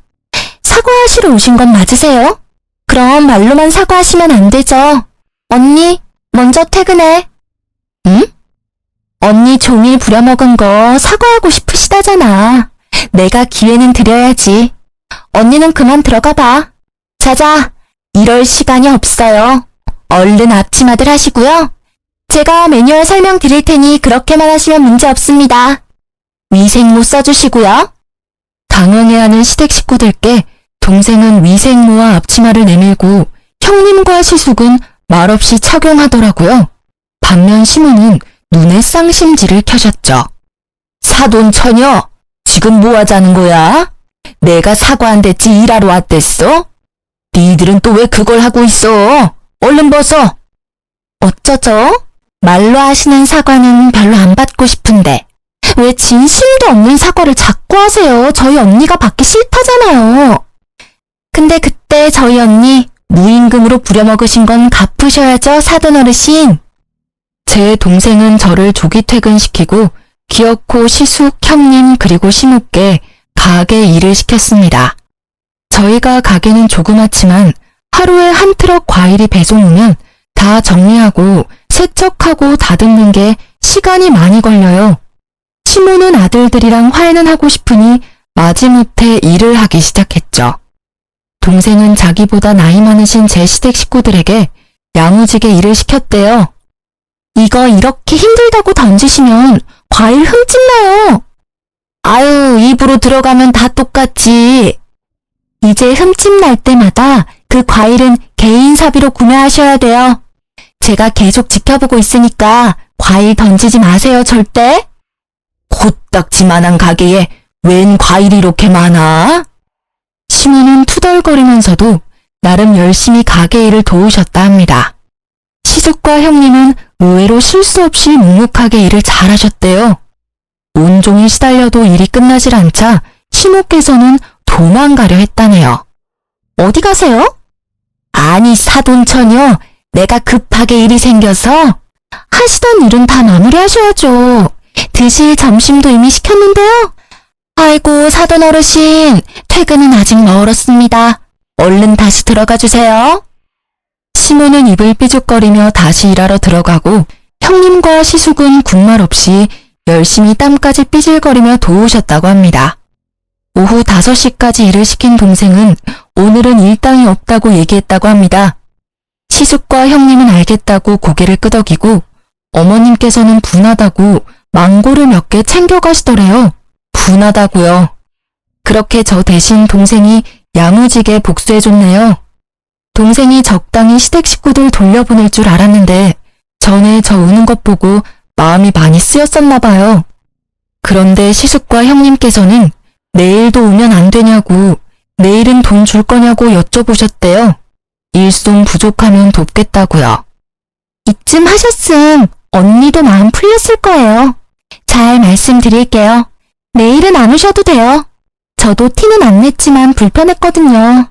사과하시러 오신 건 맞으세요? 그럼 말로만 사과하시면 안 되죠. 언니, 먼저 퇴근해. 응? 언니 종일 부려먹은 거 사과하고 싶으시다잖아. 내가 기회는 드려야지. 언니는 그만 들어가 봐. 자자, 이럴 시간이 없어요. 얼른 앞치마들 하시고요. 제가 매뉴얼 설명드릴 테니 그렇게만 하시면 문제 없습니다. 위생모 써주시고요. 당황해하는 시댁 식구들께 동생은 위생모와 앞치마를 내밀고 형님과 시숙은 말없이 착용하더라고요. 반면 시모는 눈에 쌍심지를 켜셨죠. 사돈 처녀, 지금 뭐 하자는 거야? 내가 사과한댔지 일하러 왔댔어? 니들은 또 왜 그걸 하고 있어? 얼른 벗어. 어쩌죠? 말로 하시는 사과는 별로 안 받고 싶은데 왜 진심도 없는 사과를 자꾸 하세요? 저희 언니가 받기 싫다잖아요. 근데 그때 저희 언니 무임금으로 부려먹으신 건 갚으셔야죠, 사돈 어르신. 제 동생은 저를 조기 퇴근시키고 기어코 시숙, 형님 그리고 시모께 가게 일을 시켰습니다. 저희가 가게는 조그맣지만 하루에 한 트럭 과일이 배송 오면 다 정리하고 세척하고 다듬는 게 시간이 많이 걸려요. 시모는 아들들이랑 화해는 하고 싶으니 마지못해 일을 하기 시작했죠. 동생은 자기보다 나이 많으신 제 시댁 식구들에게 야무지게 일을 시켰대요. 이거 이렇게 힘들다고 던지시면 과일 흠집나요. 아유, 입으로 들어가면 다 똑같지. 이제 흠집 날 때마다 그 과일은 개인 사비로 구매하셔야 돼요. 제가 계속 지켜보고 있으니까 과일 던지지 마세요, 절대. 코딱지만한 가게에 웬 과일이 이렇게 많아? 시모는 투덜거리면서도 나름 열심히 가게 일을 도우셨다 합니다. 시숙과 형님은 의외로 실수 없이 묵묵하게 일을 잘하셨대요. 온종일 시달려도 일이 끝나질 않자 시모께서는 도망가려 했다네요. 어디 가세요? 아니, 사돈 처녀, 내가 급하게 일이 생겨서. 하시던 일은 다 마무리하셔야죠. 드실 점심도 이미 시켰는데요. 아이고, 사돈 어르신, 퇴근은 아직 멀었습니다. 얼른 다시 들어가 주세요. 시모는 입을 삐죽거리며 다시 일하러 들어가고 형님과 시숙은 군말 없이 열심히 땀까지 삐질거리며 도우셨다고 합니다. 오후 5시까지 일을 시킨 동생은 오늘은 일당이 없다고 얘기했다고 합니다. 시숙과 형님은 알겠다고 고개를 끄덕이고 어머님께서는 분하다고 망고를 몇 개 챙겨가시더래요. 분하다고요. 그렇게 저 대신 동생이 야무지게 복수해줬네요. 동생이 적당히 시댁 식구들 돌려보낼 줄 알았는데 전에 저 우는 것 보고 마음이 많이 쓰였었나 봐요. 그런데 시숙과 형님께서는 내일도 오면 안 되냐고, 내일은 돈 줄 거냐고 여쭤보셨대요. 일손 부족하면 돕겠다고요. 이쯤 하셨음 언니도 마음 풀렸을 거예요. 잘 말씀드릴게요. 내일은 안 오셔도 돼요. 저도 티는 안 냈지만 불편했거든요.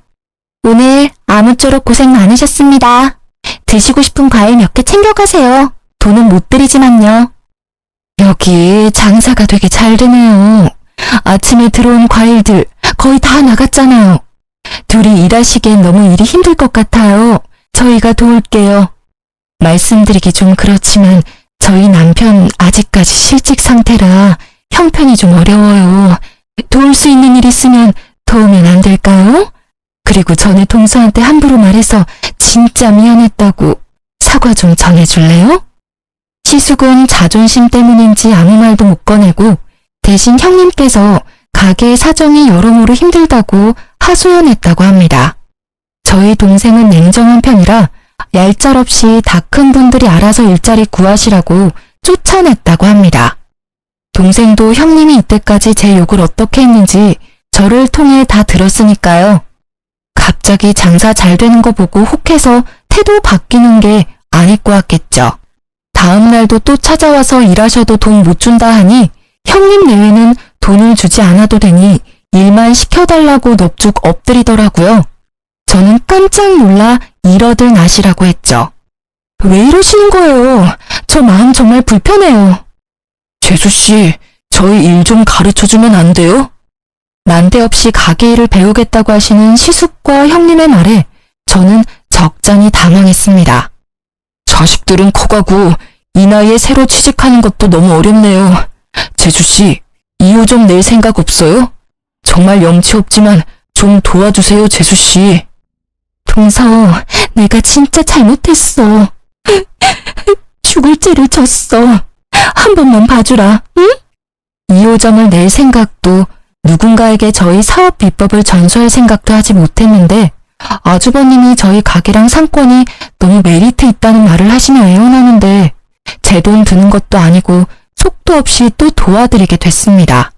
오늘 아무쪼록 고생 많으셨습니다. 드시고 싶은 과일 몇 개 챙겨가세요. 돈은 못 드리지만요. 여기 장사가 되게 잘 되네요. 아침에 들어온 과일들 거의 다 나갔잖아요. 둘이 일하시기엔 너무 일이 힘들 것 같아요. 저희가 도울게요. 말씀드리기 좀 그렇지만 저희 남편 아직까지 실직 상태라 형편이 좀 어려워요. 도울 수 있는 일 있으면 도우면 안 될까요? 그리고 전에 동서한테 함부로 말해서 진짜 미안했다고 사과 좀 전해줄래요? 시숙은 자존심 때문인지 아무 말도 못 꺼내고 대신 형님께서 가게의 사정이 여러모로 힘들다고 하소연했다고 합니다. 저희 동생은 냉정한 편이라 얄짤없이 다 큰 분들이 알아서 일자리 구하시라고 쫓아냈다고 합니다. 동생도 형님이 이때까지 제 욕을 어떻게 했는지 저를 통해 다 들었으니까요. 갑자기 장사 잘 되는 거 보고 혹해서 태도 바뀌는 게 아닐 것 같겠죠. 다음 날도 또 찾아와서 일하셔도 돈 못 준다 하니 형님 내외는 돈을 주지 않아도 되니 일만 시켜달라고 넙죽 엎드리더라고요. 저는 깜짝 놀라 이러들 나시라고 했죠. 왜 이러시는 거예요? 저 마음 정말 불편해요. 재수씨, 저희 일 좀 가르쳐주면 안 돼요? 난데없이 가게 일을 배우겠다고 하시는 시숙과 형님의 말에 저는 적잖이 당황했습니다. 자식들은 커가고 이 나이에 새로 취직하는 것도 너무 어렵네요. 재수씨, 이유 좀 낼 생각 없어요? 정말 염치 없지만 좀 도와주세요, 재수씨. 동서, 내가 진짜 잘못했어. 죽을 죄를 졌어. 한 번만 봐주라, 응? 2호점을 낼 생각도 누군가에게 저희 사업 비법을 전수할 생각도 하지 못했는데 아주버님이 저희 가게랑 상권이 너무 메리트 있다는 말을 하시며 애원하는데 제 돈 드는 것도 아니고 속도 없이 또 도와드리게 됐습니다.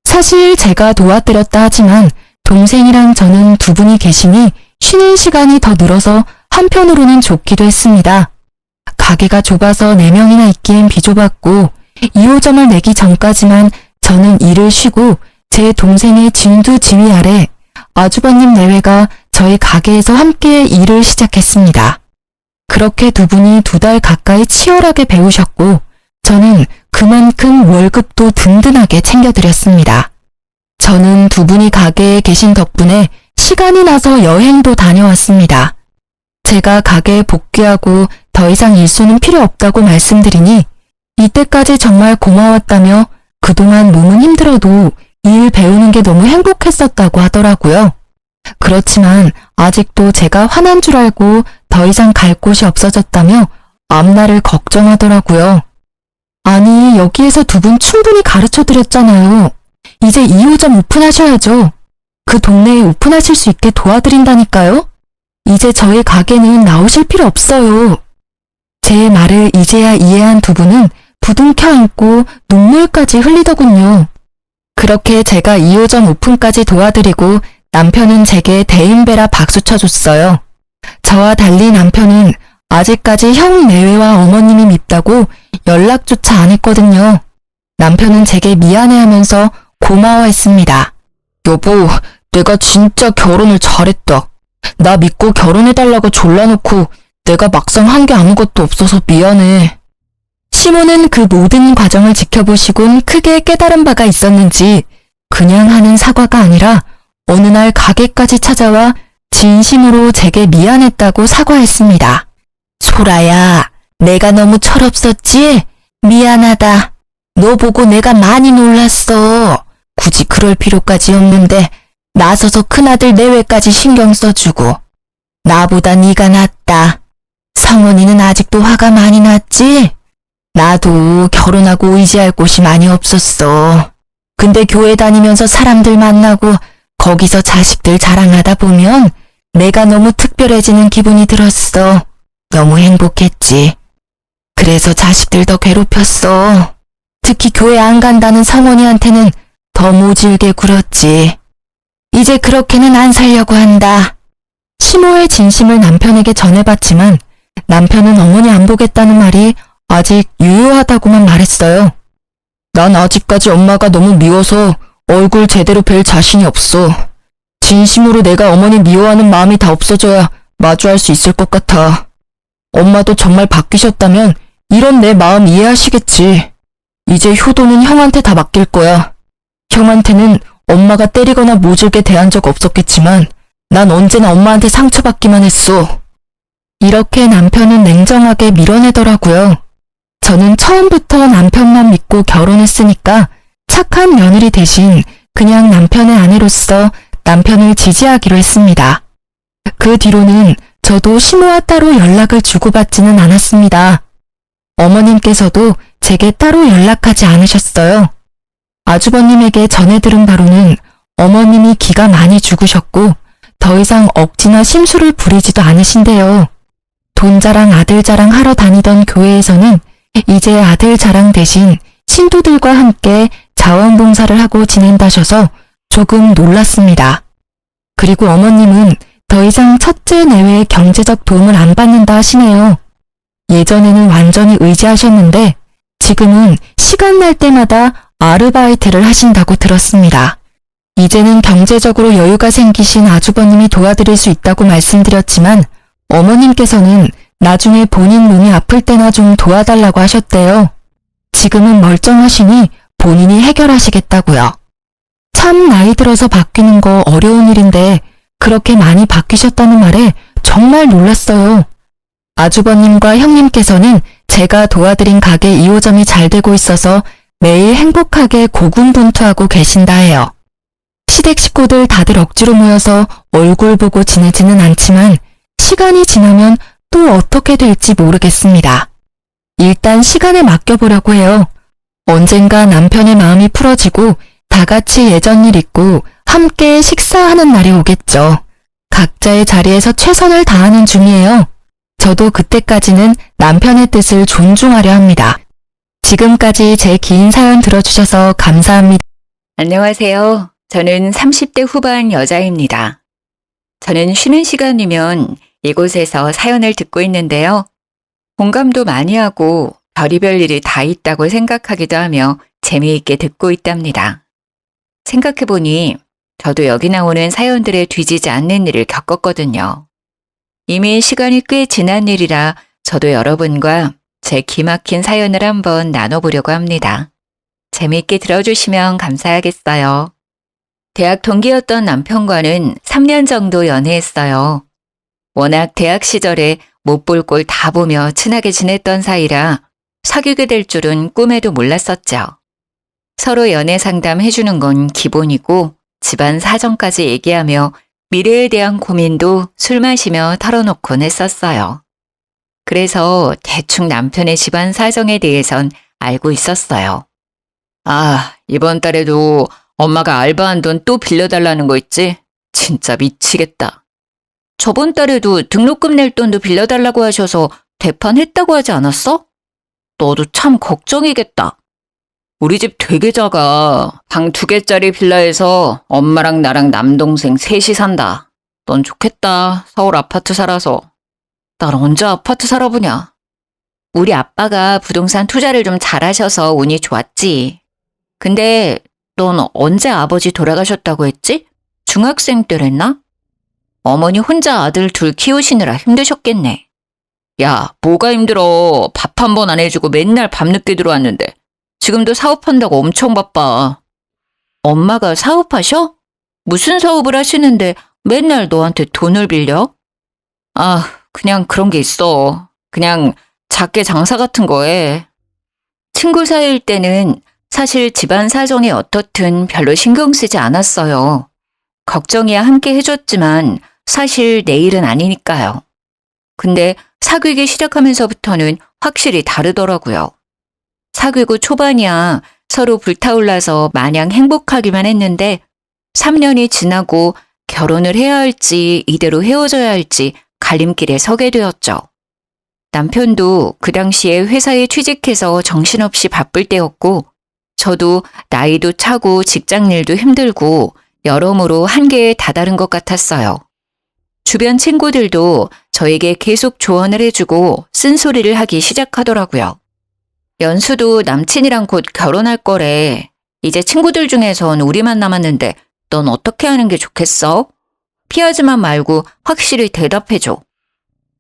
사실 제가 도와드렸다 하지만 동생이랑 저는 두 분이 계시니 쉬는 시간이 더 늘어서 한편으로는 좋기도 했습니다. 가게가 좁아서 4명이나 있기엔 비좁았고 2호점을 내기 전까지만 저는 일을 쉬고 제 동생의 진두지휘 아래 아주버님 내외가 저희 가게에서 함께 일을 시작했습니다. 그렇게 두 분이 2달 가까이 치열하게 배우셨고 저는 그만큼 월급도 든든하게 챙겨드렸습니다. 저는 두 분이 가게에 계신 덕분에 시간이 나서 여행도 다녀왔습니다. 제가 가게에 복귀하고 더 이상 일수는 필요 없다고 말씀드리니 이때까지 정말 고마웠다며 그동안 몸은 힘들어도 일 배우는 게 너무 행복했었다고 하더라고요. 그렇지만 아직도 제가 화난 줄 알고 더 이상 갈 곳이 없어졌다며 앞날을 걱정하더라고요. 아니, 여기에서 두 분 충분히 가르쳐드렸잖아요. 이제 2호점 오픈하셔야죠. 그 동네에 오픈하실 수 있게 도와드린다니까요. 이제 저희 가게는 나오실 필요 없어요. 제 말을 이제야 이해한 두 분은 부둥켜 안고 눈물까지 흘리더군요. 그렇게 제가 2호점 오픈까지 도와드리고 남편은 제게 대인배라 박수 쳐줬어요. 저와 달리 남편은 아직까지 형 내외와 어머님이 밉다고 연락조차 안 했거든요. 남편은 제게 미안해하면서 고마워했습니다. 여보, 내가 진짜 결혼을 잘했다. 나 믿고 결혼해달라고 졸라놓고 내가 막상 한 게 아무것도 없어서 미안해. 시모는 그 모든 과정을 지켜보시곤 크게 깨달은 바가 있었는지 그냥 하는 사과가 아니라 어느 날 가게까지 찾아와 진심으로 제게 미안했다고 사과했습니다. 소라야, 내가 너무 철없었지? 미안하다. 너 보고 내가 많이 놀랐어. 굳이 그럴 필요까지 없는데 나서서 큰아들 내외까지 신경 써주고. 나보다 네가 낫다. 성원이는 아직도 화가 많이 났지? 나도 결혼하고 의지할 곳이 많이 없었어. 근데 교회 다니면서 사람들 만나고 거기서 자식들 자랑하다 보면 내가 너무 특별해지는 기분이 들었어. 너무 행복했지. 그래서 자식들 더 괴롭혔어. 특히 교회 안 간다는 성원이한테는 더 모질게 굴었지. 이제 그렇게는 안 살려고 한다. 시모의 진심을 남편에게 전해봤지만 남편은 어머니 안 보겠다는 말이 아직 유효하다고만 말했어요. 난 아직까지 엄마가 너무 미워서 얼굴 제대로 뵐 자신이 없어. 진심으로 내가 어머니 미워하는 마음이 다 없어져야 마주할 수 있을 것 같아. 엄마도 정말 바뀌셨다면 이런 내 마음 이해하시겠지. 이제 효도는 형한테 다 맡길 거야. 형한테는 엄마가 때리거나 모질게 대한 적 없었겠지만 난 언제나 엄마한테 상처받기만 했어. 이렇게 남편은 냉정하게 밀어내더라고요. 저는 처음부터 남편만 믿고 결혼했으니까 착한 며느리 대신 그냥 남편의 아내로서 남편을 지지하기로 했습니다. 그 뒤로는 저도 시모와 따로 연락을 주고받지는 않았습니다. 어머님께서도 제게 따로 연락하지 않으셨어요. 아주버님에게 전해 들은 바로는 어머님이 기가 많이 죽으셨고 더 이상 억지나 심술을 부리지도 않으신대요. 돈 자랑 아들 자랑 하러 다니던 교회에서는 이제 아들 자랑 대신 신도들과 함께 자원봉사를 하고 지낸다셔서 조금 놀랐습니다. 그리고 어머님은 더 이상 첫째 내외의 경제적 도움을 안 받는다 하시네요. 예전에는 완전히 의지하셨는데 지금은 시간 날 때마다 아르바이트를 하신다고 들었습니다. 이제는 경제적으로 여유가 생기신 아주버님이 도와드릴 수 있다고 말씀드렸지만 어머님께서는 나중에 본인 몸이 아플 때나 좀 도와달라고 하셨대요. 지금은 멀쩡하시니 본인이 해결하시겠다고요. 참 나이 들어서 바뀌는 거 어려운 일인데 그렇게 많이 바뀌셨다는 말에 정말 놀랐어요. 아주버님과 형님께서는 제가 도와드린 가게 2호점이 잘 되고 있어서 매일 행복하게 고군분투하고 계신다 해요. 시댁 식구들 다들 억지로 모여서 얼굴 보고 지내지는 않지만 시간이 지나면 또 어떻게 될지 모르겠습니다. 일단 시간에 맡겨보려고 해요. 언젠가 남편의 마음이 풀어지고 다 같이 예전 일 잊고 함께 식사하는 날이 오겠죠. 각자의 자리에서 최선을 다하는 중이에요. 저도 그때까지는 남편의 뜻을 존중하려 합니다. 지금까지 제 긴 사연 들어주셔서 감사합니다. 안녕하세요. 저는 30대 후반 여자입니다. 저는 쉬는 시간이면 이곳에서 사연을 듣고 있는데요. 공감도 많이 하고 별의별 일이 다 있다고 생각하기도 하며 재미있게 듣고 있답니다. 생각해보니 저도 여기 나오는 사연들에 뒤지지 않는 일을 겪었거든요. 이미 시간이 꽤 지난 일이라 저도 여러분과 제 기막힌 사연을 한번 나눠보려고 합니다. 재미있게 들어주시면 감사하겠어요. 대학 동기였던 남편과는 3년 정도 연애했어요. 워낙 대학 시절에 못 볼 꼴 다 보며 친하게 지냈던 사이라 사귀게 될 줄은 꿈에도 몰랐었죠. 서로 연애 상담 해주는 건 기본이고 집안 사정까지 얘기하며 미래에 대한 고민도 술 마시며 털어놓곤 했었어요. 그래서 대충 남편의 집안 사정에 대해선 알고 있었어요. 아, 이번 달에도 엄마가 알바한 돈 또 빌려달라는 거 있지? 진짜 미치겠다. 저번 달에도 등록금 낼 돈도 빌려달라고 하셔서 대판했다고 하지 않았어? 너도 참 걱정이겠다. 우리 집 되게 작아. 방 2개짜리 빌라에서 엄마랑 나랑 남동생 셋이 산다. 넌 좋겠다. 서울 아파트 살아서. 난 언제 아파트 살아보냐. 우리 아빠가 부동산 투자를 좀 잘하셔서 운이 좋았지. 근데 넌 언제 아버지 돌아가셨다고 했지? 중학생 때랬나? 어머니 혼자 아들 둘 키우시느라 힘드셨겠네. 야, 뭐가 힘들어. 밥 한 번 안 해주고 맨날 밤늦게 들어왔는데. 지금도 사업한다고 엄청 바빠. 엄마가 사업하셔? 무슨 사업을 하시는데 맨날 너한테 돈을 빌려? 아, 그냥 그런 게 있어. 그냥 작게 장사 같은 거 해. 친구 사이일 때는 사실 집안 사정이 어떻든 별로 신경 쓰지 않았어요. 걱정이야 함께 해줬지만 사실 내 일은 아니니까요. 근데 사귀기 시작하면서부터는 확실히 다르더라고요. 사귀고 초반이야 서로 불타올라서 마냥 행복하기만 했는데 3년이 지나고 결혼을 해야 할지 이대로 헤어져야 할지 갈림길에 서게 되었죠. 남편도 그 당시에 회사에 취직해서 정신없이 바쁠 때였고 저도 나이도 차고 직장일도 힘들고 여러모로 한계에 다다른 것 같았어요. 주변 친구들도 저에게 계속 조언을 해주고 쓴소리를 하기 시작하더라고요. 연수도 남친이랑 곧 결혼할 거래. 이제 친구들 중에선 우리만 남았는데 넌 어떻게 하는 게 좋겠어? 피하지만 말고 확실히 대답해줘.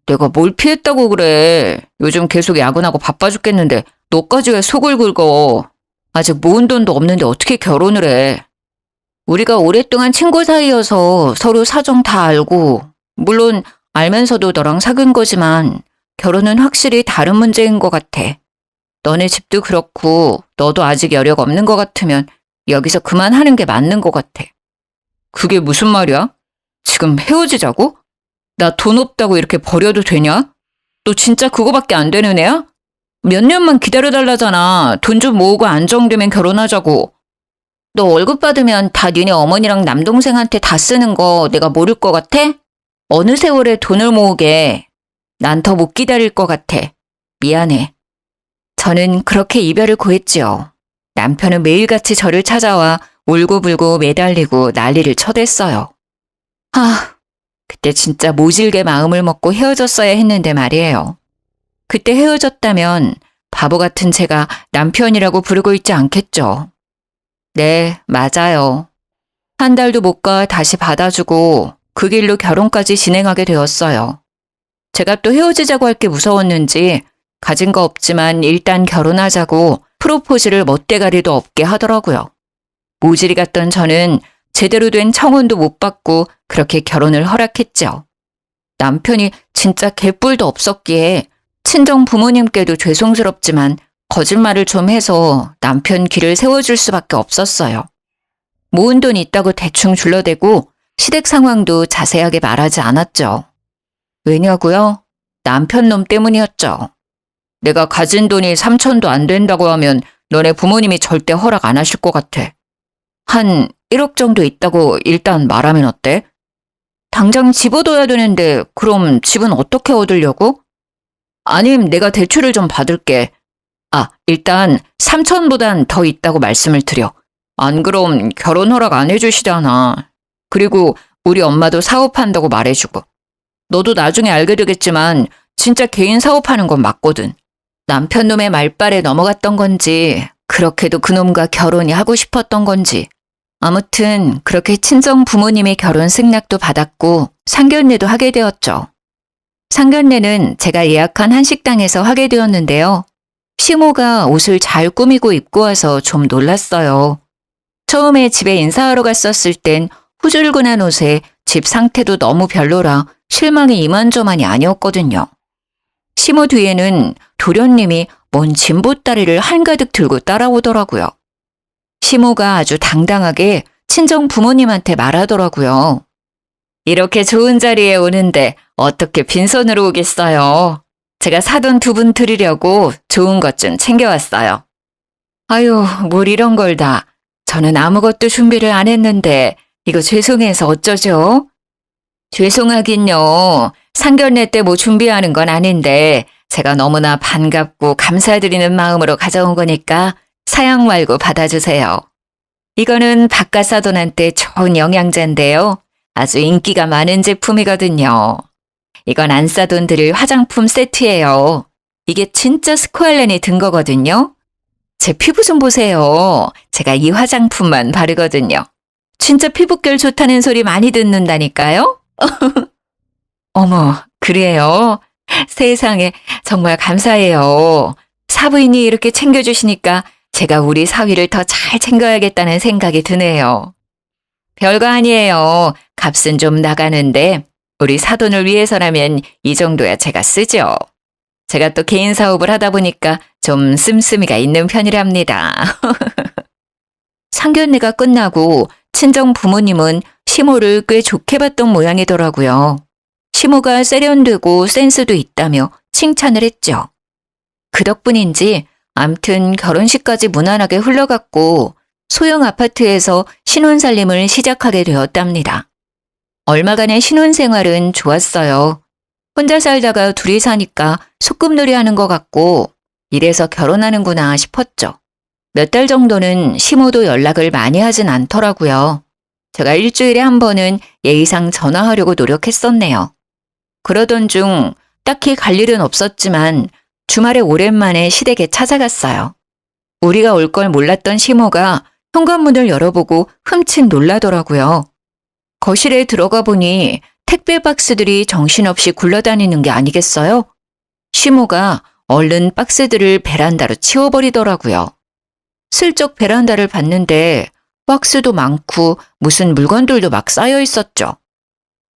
내가 뭘 피했다고 그래. 요즘 계속 야근하고 바빠 죽겠는데 너까지 왜 속을 긁어. 아직 모은 돈도 없는데 어떻게 결혼을 해? 우리가 오랫동안 친구 사이여서 서로 사정 다 알고, 물론 알면서도 너랑 사귄 거지만 결혼은 확실히 다른 문제인 것 같아. 너네 집도 그렇고 너도 아직 여력 없는 것 같으면 여기서 그만하는 게 맞는 것 같아. 그게 무슨 말이야? 지금 헤어지자고? 나 돈 없다고 이렇게 버려도 되냐? 너 진짜 그거밖에 안 되는 애야? 몇 년만 기다려달라잖아. 돈 좀 모으고 안정되면 결혼하자고. 너 월급 받으면 다 니네 어머니랑 남동생한테 다 쓰는 거 내가 모를 것 같아? 어느 세월에 돈을 모으게. 난 더 못 기다릴 것 같아. 미안해. 저는 그렇게 이별을 고했지요. 남편은 매일같이 저를 찾아와 울고불고 매달리고 난리를 쳐댔어요. 그때 진짜 모질게 마음을 먹고 헤어졌어야 했는데 말이에요. 그때 헤어졌다면 바보 같은 제가 남편이라고 부르고 있지 않겠죠. 네, 맞아요. 한 달도 못 가 다시 받아주고 그 길로 결혼까지 진행하게 되었어요. 제가 또 헤어지자고 할 게 무서웠는지 가진 거 없지만 일단 결혼하자고 프로포즈를 멋대가리도 없게 하더라고요. 모질이 같던 저는 제대로 된 청혼도 못 받고 그렇게 결혼을 허락했죠. 남편이 진짜 개뿔도 없었기에 친정 부모님께도 죄송스럽지만 거짓말을 좀 해서 남편 길을 세워줄 수밖에 없었어요. 모은 돈 있다고 대충 둘러대고 시댁 상황도 자세하게 말하지 않았죠. 왜냐고요? 남편 놈 때문이었죠. 내가 가진 돈이 3천도 안 된다고 하면 너네 부모님이 절대 허락 안 하실 것 같아. 한 1억 정도 있다고 일단 말하면 어때? 당장 집 얻어야 되는데 그럼 집은 어떻게 얻으려고? 아님 내가 대출을 좀 받을게. 일단 3천보단 더 있다고 말씀을 드려. 안 그럼 결혼 허락 안 해주시잖아. 그리고 우리 엄마도 사업한다고 말해주고. 너도 나중에 알게 되겠지만 진짜 개인 사업하는 건 맞거든. 남편 놈의 말발에 넘어갔던 건지 그렇게도 그놈과 결혼이 하고 싶었던 건지 아무튼 그렇게 친정 부모님의 결혼 승낙도 받았고 상견례도 하게 되었죠. 상견례는 제가 예약한 한식당에서 하게 되었는데요. 시모가 옷을 잘 꾸미고 입고 와서 좀 놀랐어요. 처음에 집에 인사하러 갔었을 땐 후줄근한 옷에 집 상태도 너무 별로라 실망이 이만저만이 아니었거든요. 시모 뒤에는 도련님이 먼 진보다리를 한가득 들고 따라오더라고요. 시모가 아주 당당하게 친정 부모님한테 말하더라고요. 이렇게 좋은 자리에 오는데 어떻게 빈손으로 오겠어요? 제가 사돈 두 분 드리려고 좋은 것 좀 챙겨왔어요. 아유, 뭘 이런 걸 다. 저는 아무것도 준비를 안 했는데 이거 죄송해서 어쩌죠? 죄송하긴요. 상견례 때 뭐 준비하는 건 아닌데 제가 너무나 반갑고 감사드리는 마음으로 가져온 거니까 사양 말고 받아주세요. 이거는 바깥사돈한테 좋은 영양제인데요. 아주 인기가 많은 제품이거든요. 이건 안사돈 드릴 화장품 세트예요. 이게 진짜 스코알렌이 든 거거든요. 제 피부 좀 보세요. 제가 이 화장품만 바르거든요. 진짜 피부결 좋다는 소리 많이 듣는다니까요. 어머, 그래요? 세상에 정말 감사해요. 사부인이 이렇게 챙겨주시니까 제가 우리 사위를 더 잘 챙겨야겠다는 생각이 드네요. 별거 아니에요. 값은 좀 나가는데 우리 사돈을 위해서라면 이 정도야 제가 쓰죠. 제가 또 개인 사업을 하다 보니까 좀 씀씀이가 있는 편이랍니다. 상견례가 끝나고 친정 부모님은 시모를 꽤 좋게 봤던 모양이더라고요. 시모가 세련되고 센스도 있다며 칭찬을 했죠. 그 덕분인지 암튼 결혼식까지 무난하게 흘러갔고 소형 아파트에서 신혼살림을 시작하게 되었답니다. 얼마간의 신혼생활은 좋았어요. 혼자 살다가 둘이 사니까 소꿉놀이 하는 것 같고 이래서 결혼하는구나 싶었죠. 몇 달 정도는 시모도 연락을 많이 하진 않더라고요. 제가 일주일에 한 번은 예의상 전화하려고 노력했었네요. 그러던 중 딱히 갈 일은 없었지만 주말에 오랜만에 시댁에 찾아갔어요. 우리가 올 걸 몰랐던 시모가 현관문을 열어보고 흠칫 놀라더라고요. 거실에 들어가 보니 택배 박스들이 정신없이 굴러다니는 게 아니겠어요? 시모가 얼른 박스들을 베란다로 치워버리더라고요. 슬쩍 베란다를 봤는데 박스도 많고 무슨 물건들도 막 쌓여 있었죠.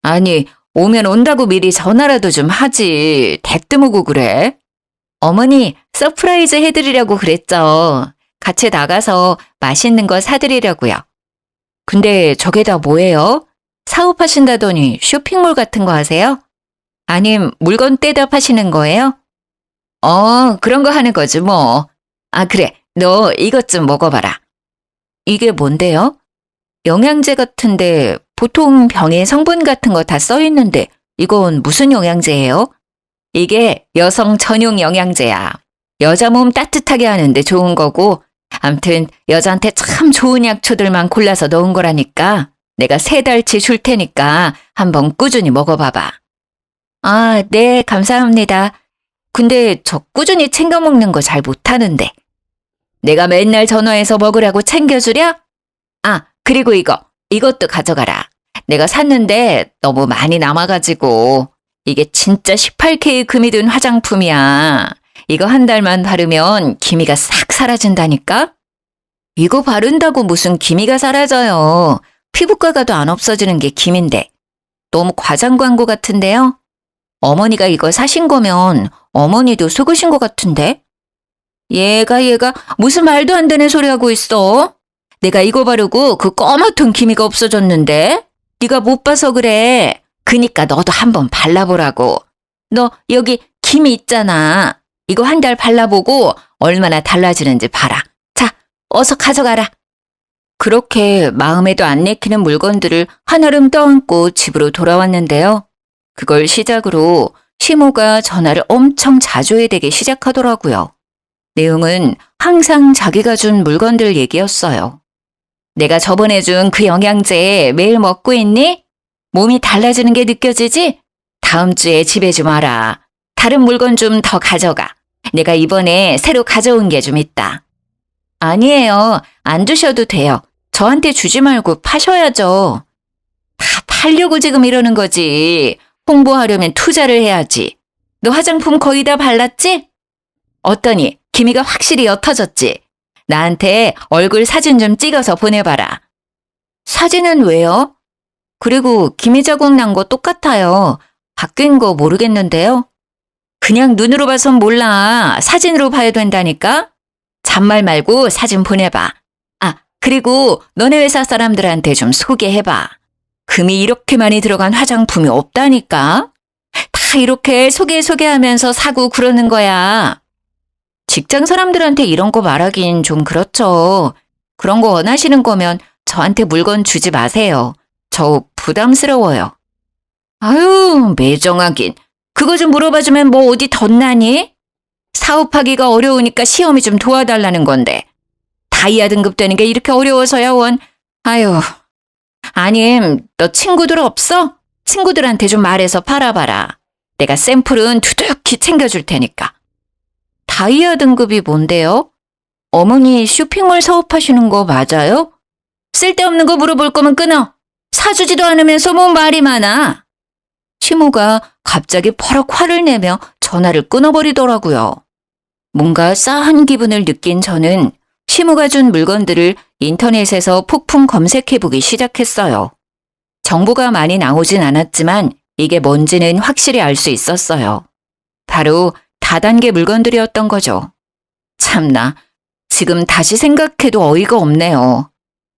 아니, 오면 온다고 미리 전화라도 좀 하지. 대뜸오고 그래? 어머니, 서프라이즈 해드리려고 그랬죠. 같이 나가서 맛있는 거 사드리려고요. 근데 저게 다 뭐예요? 사업하신다더니 쇼핑몰 같은 거 하세요? 아님 물건 떼다 파시는 거예요? 그런 거 하는 거지 뭐. 아, 그래. 너 이것 좀 먹어봐라. 이게 뭔데요? 영양제 같은데 보통 병에 성분 같은 거 다 써 있는데 이건 무슨 영양제예요? 이게 여성 전용 영양제야. 여자 몸 따뜻하게 하는데 좋은 거고 암튼 여자한테 참 좋은 약초들만 골라서 넣은 거라니까 내가 3달치 줄 테니까 한번 꾸준히 먹어봐봐. 아, 네, 감사합니다. 근데 저 꾸준히 챙겨 먹는 거 잘 못하는데. 내가 맨날 전화해서 먹으라고 챙겨주랴? 아, 그리고 이것도 가져가라. 내가 샀는데 너무 많이 남아가지고 이게 진짜 18K 금이 든 화장품이야. 이거 한 달만 바르면 기미가 싹 사라진다니까? 이거 바른다고 무슨 기미가 사라져요. 피부과 가도 안 없어지는 게 기미인데. 너무 과장 광고 같은데요? 어머니가 이거 사신 거면 어머니도 속으신 것 같은데? 얘가 무슨 말도 안 되는 소리 하고 있어? 내가 이거 바르고 그 꺼멓던 기미가 없어졌는데? 네가 못 봐서 그래. 그니까 너도 한번 발라보라고. 너 여기 기미 있잖아. 이거 한 달 발라보고 얼마나 달라지는지 봐라. 자, 어서 가져가라. 그렇게 마음에도 안 내키는 물건들을 한아름 떠안고 집으로 돌아왔는데요. 그걸 시작으로 시모가 전화를 엄청 자주 해대기 시작하더라고요. 내용은 항상 자기가 준 물건들 얘기였어요. 내가 저번에 준 그 영양제 매일 먹고 있니? 몸이 달라지는 게 느껴지지? 다음 주에 집에 좀 와라. 다른 물건 좀 더 가져가. 내가 이번에 새로 가져온 게 좀 있다. 아니에요. 안 두셔도 돼요. 저한테 주지 말고 파셔야죠. 다 팔려고 지금 이러는 거지. 홍보하려면 투자를 해야지. 너 화장품 거의 다 발랐지? 어떠니? 기미가 확실히 옅어졌지? 나한테 얼굴 사진 좀 찍어서 보내봐라. 사진은 왜요? 그리고 기미 자국 난 거 똑같아요. 바뀐 거 모르겠는데요. 그냥 눈으로 봐선 몰라. 사진으로 봐야 된다니까? 잔말 말고 사진 보내봐. 아, 그리고 너네 회사 사람들한테 좀 소개해봐. 금이 이렇게 많이 들어간 화장품이 없다니까? 다 이렇게 소개하면서 사고 그러는 거야. 직장 사람들한테 이런 거 말하긴 좀 그렇죠. 그런 거 원하시는 거면 저한테 물건 주지 마세요. 저 부담스러워요. 아유, 매정하긴. 그거 좀 물어봐주면 뭐 어디 덧나니? 사업하기가 어려우니까 시험이 좀 도와달라는 건데. 다이아 등급 되는 게 이렇게 어려워서야 원. 아유. 아님, 너 친구들 없어? 친구들한테 좀 말해서 팔아봐라. 내가 샘플은 두둑히 챙겨줄 테니까. 다이아 등급이 뭔데요? 어머니 쇼핑몰 사업하시는 거 맞아요? 쓸데없는 거 물어볼 거면 끊어. 사주지도 않으면서 뭐 말이 많아. 시모가 갑자기 버럭 화를 내며 전화를 끊어버리더라고요. 뭔가 싸한 기분을 느낀 저는 시모가 준 물건들을 인터넷에서 폭풍 검색해보기 시작했어요. 정보가 많이 나오진 않았지만 이게 뭔지는 확실히 알 수 있었어요. 바로 다단계 물건들이었던 거죠. 참나, 지금 다시 생각해도 어이가 없네요.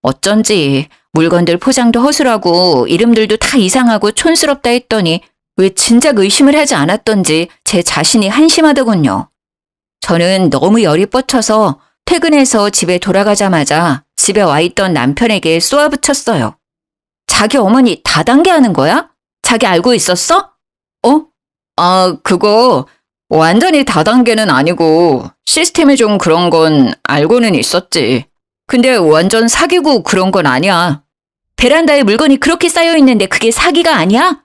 어쩐지 물건들 포장도 허술하고 이름들도 다 이상하고 촌스럽다 했더니 왜 진작 의심을 하지 않았던지 제 자신이 한심하더군요. 저는 너무 열이 뻗쳐서 퇴근해서 집에 돌아가자마자 집에 와 있던 남편에게 쏘아붙였어요. 자기 어머니 다단계 하는 거야? 자기 알고 있었어? 그거 완전히 다단계는 아니고 시스템이 좀 그런 건 알고는 있었지. 근데 완전 사기고 그런 건 아니야. 베란다에 물건이 그렇게 쌓여 있는데 그게 사기가 아니야?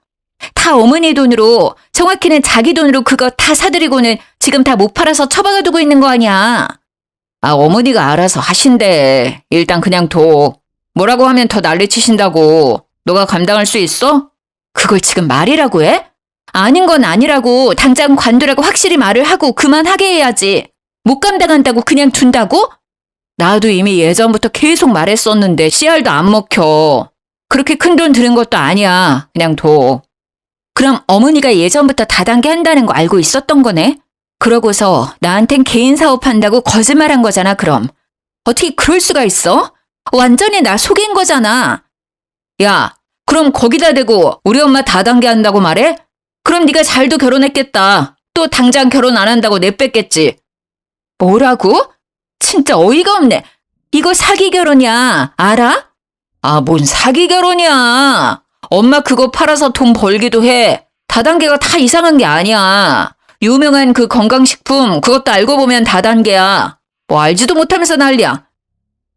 다 어머니 돈으로, 정확히는 자기 돈으로 그거 다 사드리고는 지금 다 못 팔아서 처박아 두고 있는 거 아니야. 어머니가 알아서 하신대. 일단 그냥 둬. 뭐라고 하면 더 난리치신다고. 너가 감당할 수 있어? 그걸 지금 말이라고 해? 아닌 건 아니라고 당장 관두라고 확실히 말을 하고 그만하게 해야지. 못 감당한다고 그냥 둔다고? 나도 이미 예전부터 계속 말했었는데 씨알도 안 먹혀. 그렇게 큰 돈 드는 것도 아니야. 그냥 둬. 그럼 어머니가 예전부터 다단계 한다는 거 알고 있었던 거네? 그러고서 나한텐 개인 사업한다고 거짓말한 거잖아, 그럼. 어떻게 그럴 수가 있어? 완전히 나 속인 거잖아. 야, 그럼 거기다 대고 우리 엄마 다단계 한다고 말해? 그럼 네가 잘도 결혼했겠다. 또 당장 결혼 안 한다고 내뺐겠지. 뭐라고? 진짜 어이가 없네. 이거 사기 결혼이야. 알아? 아, 뭔 사기 결혼이야. 엄마 그거 팔아서 돈 벌기도 해. 다단계가 다 이상한 게 아니야. 유명한 그 건강식품 그것도 알고 보면 다단계야. 뭐 알지도 못하면서 난리야.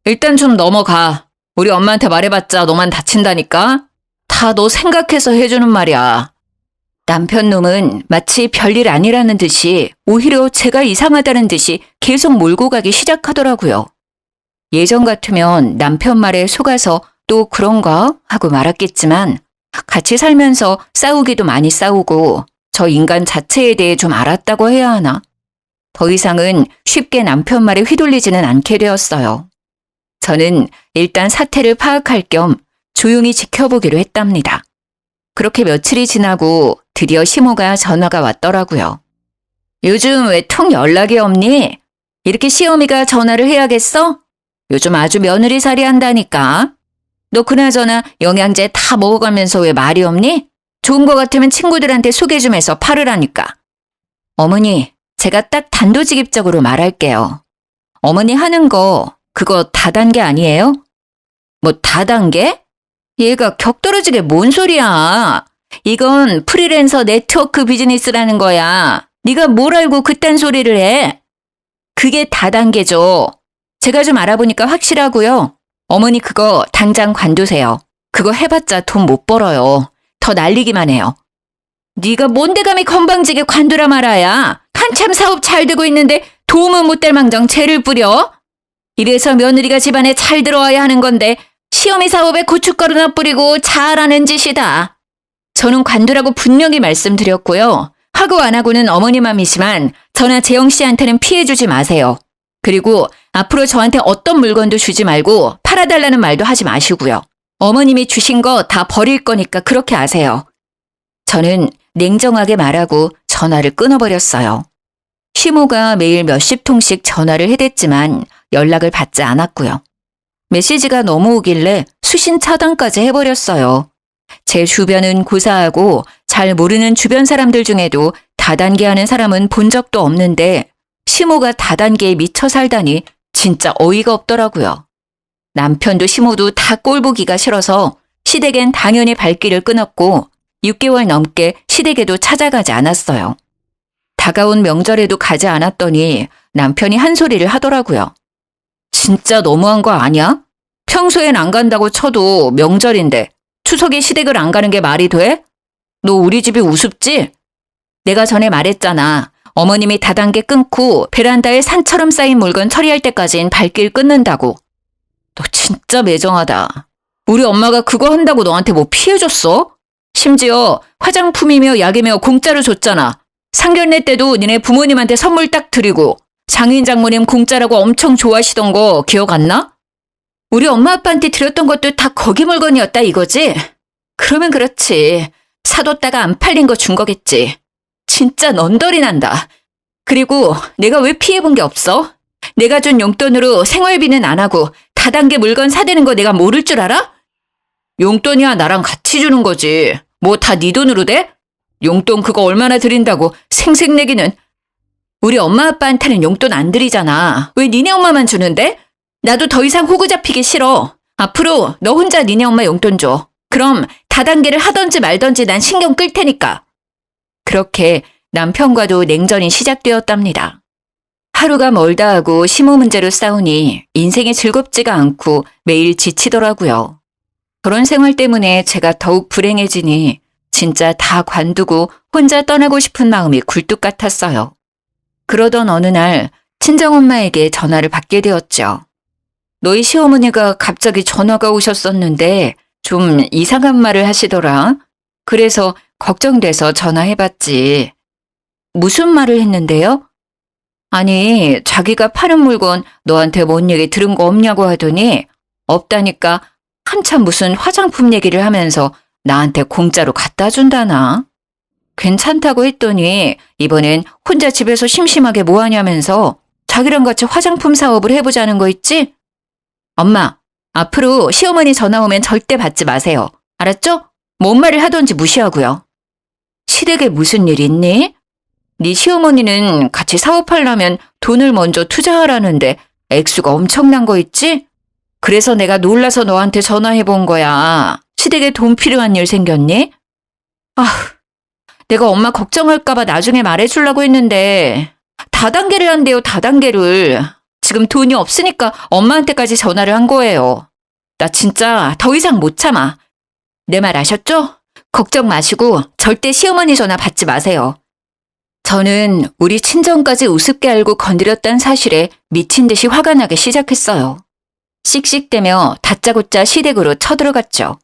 일단 좀 넘어가. 우리 엄마한테 말해봤자 너만 다친다니까. 다 너 생각해서 해주는 말이야. 남편 놈은 마치 별일 아니라는 듯이 오히려 제가 이상하다는 듯이 계속 몰고 가기 시작하더라고요. 예전 같으면 남편 말에 속아서 또 그런가 하고 말았겠지만 같이 살면서 싸우기도 많이 싸우고 저 인간 자체에 대해 좀 알았다고 해야 하나? 더 이상은 쉽게 남편 말에 휘둘리지는 않게 되었어요. 저는 일단 사태를 파악할 겸 조용히 지켜보기로 했답니다. 그렇게 며칠이 지나고 드디어 시모가 전화가 왔더라고요. 요즘 왜 통 연락이 없니? 이렇게 시어미가 전화를 해야겠어? 요즘 아주 며느리살이 한다니까. 너 그나저나 영양제 다 먹어가면서 왜 말이 없니? 좋은 거 같으면 친구들한테 소개 좀 해서 팔으라니까. 어머니, 제가 딱 단도직입적으로 말할게요. 어머니 하는 거 그거 다단계 아니에요? 뭐 다단계? 얘가 격떨어지게 뭔 소리야. 이건 프리랜서 네트워크 비즈니스라는 거야. 네가 뭘 알고 그딴 소리를 해? 그게 다단계죠. 제가 좀 알아보니까 확실하고요. 어머니 그거 당장 관두세요. 그거 해봤자 돈 못 벌어요. 더 날리기만 해요. 네가 뭔데 감히 건방지게 관두라 말아야. 한참 사업 잘 되고 있는데 도움은 못 될 망정 죄를 뿌려? 이래서 며느리가 집안에 잘 들어와야 하는 건데 시어미 사업에 고춧가루나 뿌리고 잘하는 짓이다. 저는 관두라고 분명히 말씀드렸고요. 하고 안 하고는 어머니 맘이지만 저나 재영 씨한테는 피해주지 마세요. 그리고 앞으로 저한테 어떤 물건도 주지 말고 팔아달라는 말도 하지 마시고요. 어머님이 주신 거 다 버릴 거니까 그렇게 아세요. 저는 냉정하게 말하고 전화를 끊어버렸어요. 시모가 매일 몇십 통씩 전화를 해댔지만 연락을 받지 않았고요. 메시지가 넘어오길래 수신 차단까지 해버렸어요. 제 주변은 고사하고 잘 모르는 주변 사람들 중에도 다단계 하는 사람은 본 적도 없는데 시모가 다단계에 미쳐 살다니 진짜 어이가 없더라고요. 남편도 시모도 다 꼴보기가 싫어서 시댁엔 당연히 발길을 끊었고 6개월 넘게 시댁에도 찾아가지 않았어요. 다가온 명절에도 가지 않았더니 남편이 한 소리를 하더라고요. 진짜 너무한 거 아니야? 평소엔 안 간다고 쳐도 명절인데 추석에 시댁을 안 가는 게 말이 돼? 너 우리 집이 우습지? 내가 전에 말했잖아. 어머님이 다단계 끊고 베란다에 산처럼 쌓인 물건 처리할 때까진 발길 끊는다고. 너 진짜 매정하다. 우리 엄마가 그거 한다고 너한테 뭐 피해줬어? 심지어 화장품이며 약이며 공짜로 줬잖아. 상견례 때도 니네 부모님한테 선물 딱 드리고 장인 장모님 공짜라고 엄청 좋아하시던 거 기억 안 나? 우리 엄마 아빠한테 드렸던 것도 다 거기 물건이었다 이거지? 그러면 그렇지. 사뒀다가 안 팔린 거 준 거겠지. 진짜 넌덜이 난다. 그리고 내가 왜 피해본 게 없어? 내가 준 용돈으로 생활비는 안 하고 다단계 물건 사대는 거 내가 모를 줄 알아? 용돈이야 나랑 같이 주는 거지. 뭐 다 네 돈으로 돼? 용돈 그거 얼마나 드린다고 생색내기는. 우리 엄마 아빠한테는 용돈 안 드리잖아. 왜 니네 엄마만 주는데? 나도 더 이상 호구 잡히기 싫어. 앞으로 너 혼자 니네 엄마 용돈 줘. 그럼 다단계를 하던지 말던지 난 신경 끌 테니까. 그렇게 남편과도 냉전이 시작되었답니다. 하루가 멀다 하고 시모 문제로 싸우니 인생이 즐겁지가 않고 매일 지치더라고요. 결혼 생활 때문에 제가 더욱 불행해지니 진짜 다 관두고 혼자 떠나고 싶은 마음이 굴뚝 같았어요. 그러던 어느 날 친정엄마에게 전화를 받게 되었죠. 너희 시어머니가 갑자기 전화가 오셨었는데 좀 이상한 말을 하시더라. 그래서 걱정돼서 전화해봤지. 무슨 말을 했는데요? 아니, 자기가 파는 물건 너한테 뭔 얘기 들은 거 없냐고 하더니 없다니까 한참 무슨 화장품 얘기를 하면서 나한테 공짜로 갖다 준다나. 괜찮다고 했더니 이번엔 혼자 집에서 심심하게 뭐 하냐면서 자기랑 같이 화장품 사업을 해보자는 거 있지? 엄마, 앞으로 시어머니 전화 오면 절대 받지 마세요. 알았죠? 뭔 말을 하던지 무시하고요. 시댁에 무슨 일 있니? 네 시어머니는 같이 사업하려면 돈을 먼저 투자하라는데 액수가 엄청난 거 있지? 그래서 내가 놀라서 너한테 전화해 본 거야. 시댁에 돈 필요한 일 생겼니? 아, 내가 엄마 걱정할까봐 나중에 말해주려고 했는데 다단계를 한대요, 다단계를. 지금 돈이 없으니까 엄마한테까지 전화를 한 거예요. 나 진짜 더 이상 못 참아. 내 말 아셨죠? 걱정 마시고 절대 시어머니 전화 받지 마세요. 저는 우리 친정까지 우습게 알고 건드렸다는 사실에 미친 듯이 화가 나기 시작했어요. 씩씩대며 다짜고짜 시댁으로 쳐들어갔죠.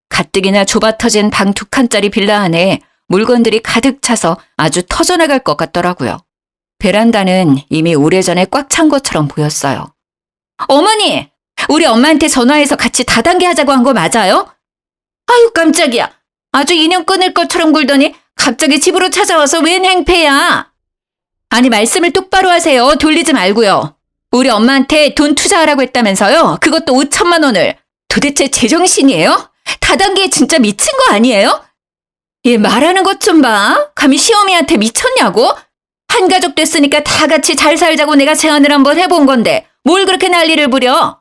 가뜩이나 좁아터진 방 2칸짜리 빌라 안에 물건들이 가득 차서 아주 터져나갈 것 같더라고요. 베란다는 이미 오래전에 꽉 찬 것처럼 보였어요. 어머니! 우리 엄마한테 전화해서 같이 다단계 하자고 한 거 맞아요? 아유 깜짝이야. 아주 인연 끊을 것처럼 굴더니 갑자기 집으로 찾아와서 웬 행패야. 아니 말씀을 똑바로 하세요. 돌리지 말고요. 우리 엄마한테 돈 투자하라고 했다면서요. 그것도 5천만 원을. 도대체 제정신이에요? 다단계에 진짜 미친 거 아니에요? 얘 말하는 것 좀 봐. 감히 시어미한테 미쳤냐고? 한 가족 됐으니까 다 같이 잘 살자고 내가 제안을 한번 해본 건데 뭘 그렇게 난리를 부려?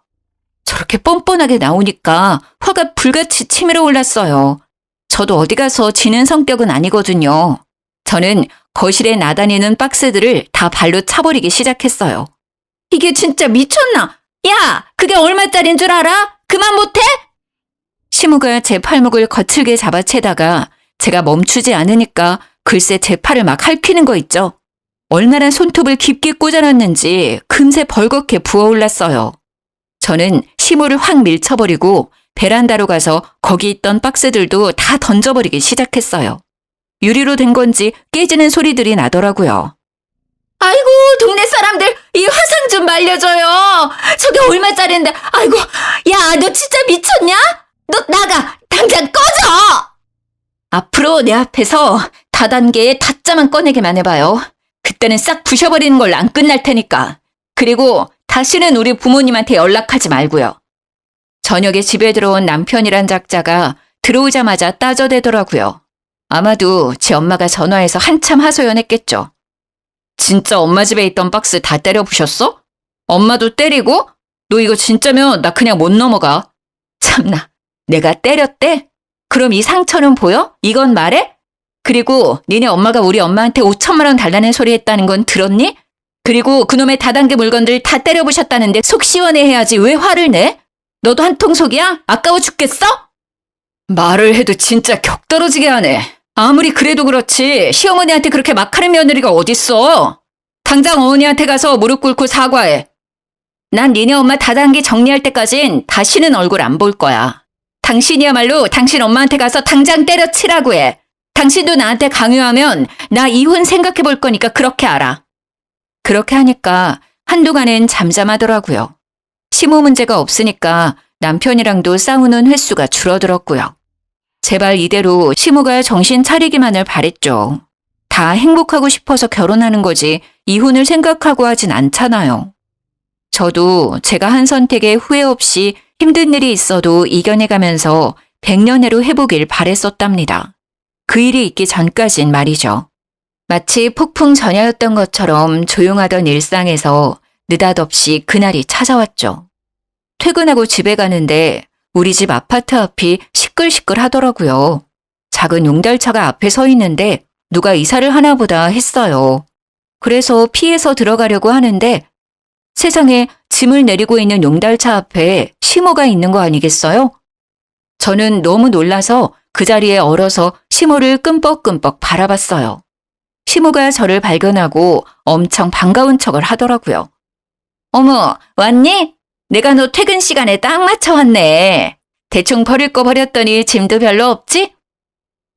저렇게 뻔뻔하게 나오니까 화가 불같이 치밀어 올랐어요. 저도 어디 가서 지는 성격은 아니거든요. 저는 거실에 나다니는 박스들을 다 발로 차버리기 시작했어요. 이게 진짜 미쳤나? 야, 그게 얼마짜린 줄 알아? 그만 못해? 시무가 제 팔목을 거칠게 잡아채다가 제가 멈추지 않으니까 글쎄 제 팔을 막 핥히는 거 있죠. 얼마나 손톱을 깊게 꽂아놨는지 금세 벌겋게 부어올랐어요. 저는 시무를 확 밀쳐버리고 베란다로 가서 거기 있던 박스들도 다 던져버리기 시작했어요. 유리로 된 건지 깨지는 소리들이 나더라고요. 아이고 동네 사람들 이 화상 좀 말려줘요. 저게 얼마짜린데. 아이고 야 너 진짜 미쳤냐? 너 나가 당장 꺼져. 앞으로 내 앞에서 다단계의 다짜만 꺼내기만 해봐요. 그때는 싹 부셔버리는 걸로 안 끝날 테니까. 그리고 다시는 우리 부모님한테 연락하지 말고요. 저녁에 집에 들어온 남편이란 작자가 들어오자마자 따져대더라고요. 아마도 제 엄마가 전화해서 한참 하소연했겠죠. 진짜 엄마 집에 있던 박스 다 때려 부셨어? 엄마도 때리고? 너 이거 진짜면 나 그냥 못 넘어가. 참나, 내가 때렸대? 그럼 이 상처는 보여? 이건 말해? 그리고 니네 엄마가 우리 엄마한테 5천만 원 달라는 소리 했다는 건 들었니? 그리고 그놈의 다단계 물건들 다 때려 부셨다는데 속 시원해 해야지 왜 화를 내? 너도 한 통 속이야? 아까워 죽겠어? 말을 해도 진짜 격떨어지게 하네. 아무리 그래도 그렇지 시어머니한테 그렇게 막 하는 며느리가 어딨어. 당장 어머니한테 가서 무릎 꿇고 사과해. 난 니네 엄마 다단계 정리할 때까진 다시는 얼굴 안 볼 거야. 당신이야말로 당신 엄마한테 가서 당장 때려치라고 해. 당신도 나한테 강요하면 나 이혼 생각해 볼 거니까 그렇게 알아. 그렇게 하니까 한동안은 잠잠하더라고요. 시모 문제가 없으니까 남편이랑도 싸우는 횟수가 줄어들었고요. 제발 이대로 시모가 정신 차리기만을 바랬죠. 다 행복하고 싶어서 결혼하는 거지 이혼을 생각하고 하진 않잖아요. 저도 제가 한 선택에 후회 없이 힘든 일이 있어도 이겨내가면서 100년해로 해보길 바랬었답니다. 그 일이 있기 전까진 말이죠. 마치 폭풍 전야였던 것처럼 조용하던 일상에서 느닷없이 그날이 찾아왔죠. 퇴근하고 집에 가는데 우리 집 아파트 앞이 시끌시끌 하더라고요. 작은 용달차가 앞에 서 있는데 누가 이사를 하나 보다 했어요. 그래서 피해서 들어가려고 하는데 세상에 짐을 내리고 있는 용달차 앞에 시모가 있는 거 아니겠어요? 저는 너무 놀라서 그 자리에 얼어서 시모를 끔뻑끔뻑 바라봤어요. 시모가 저를 발견하고 엄청 반가운 척을 하더라고요. 어머, 왔니? 내가 너 퇴근 시간에 딱 맞춰 왔네. 대충 버릴 거 버렸더니 짐도 별로 없지?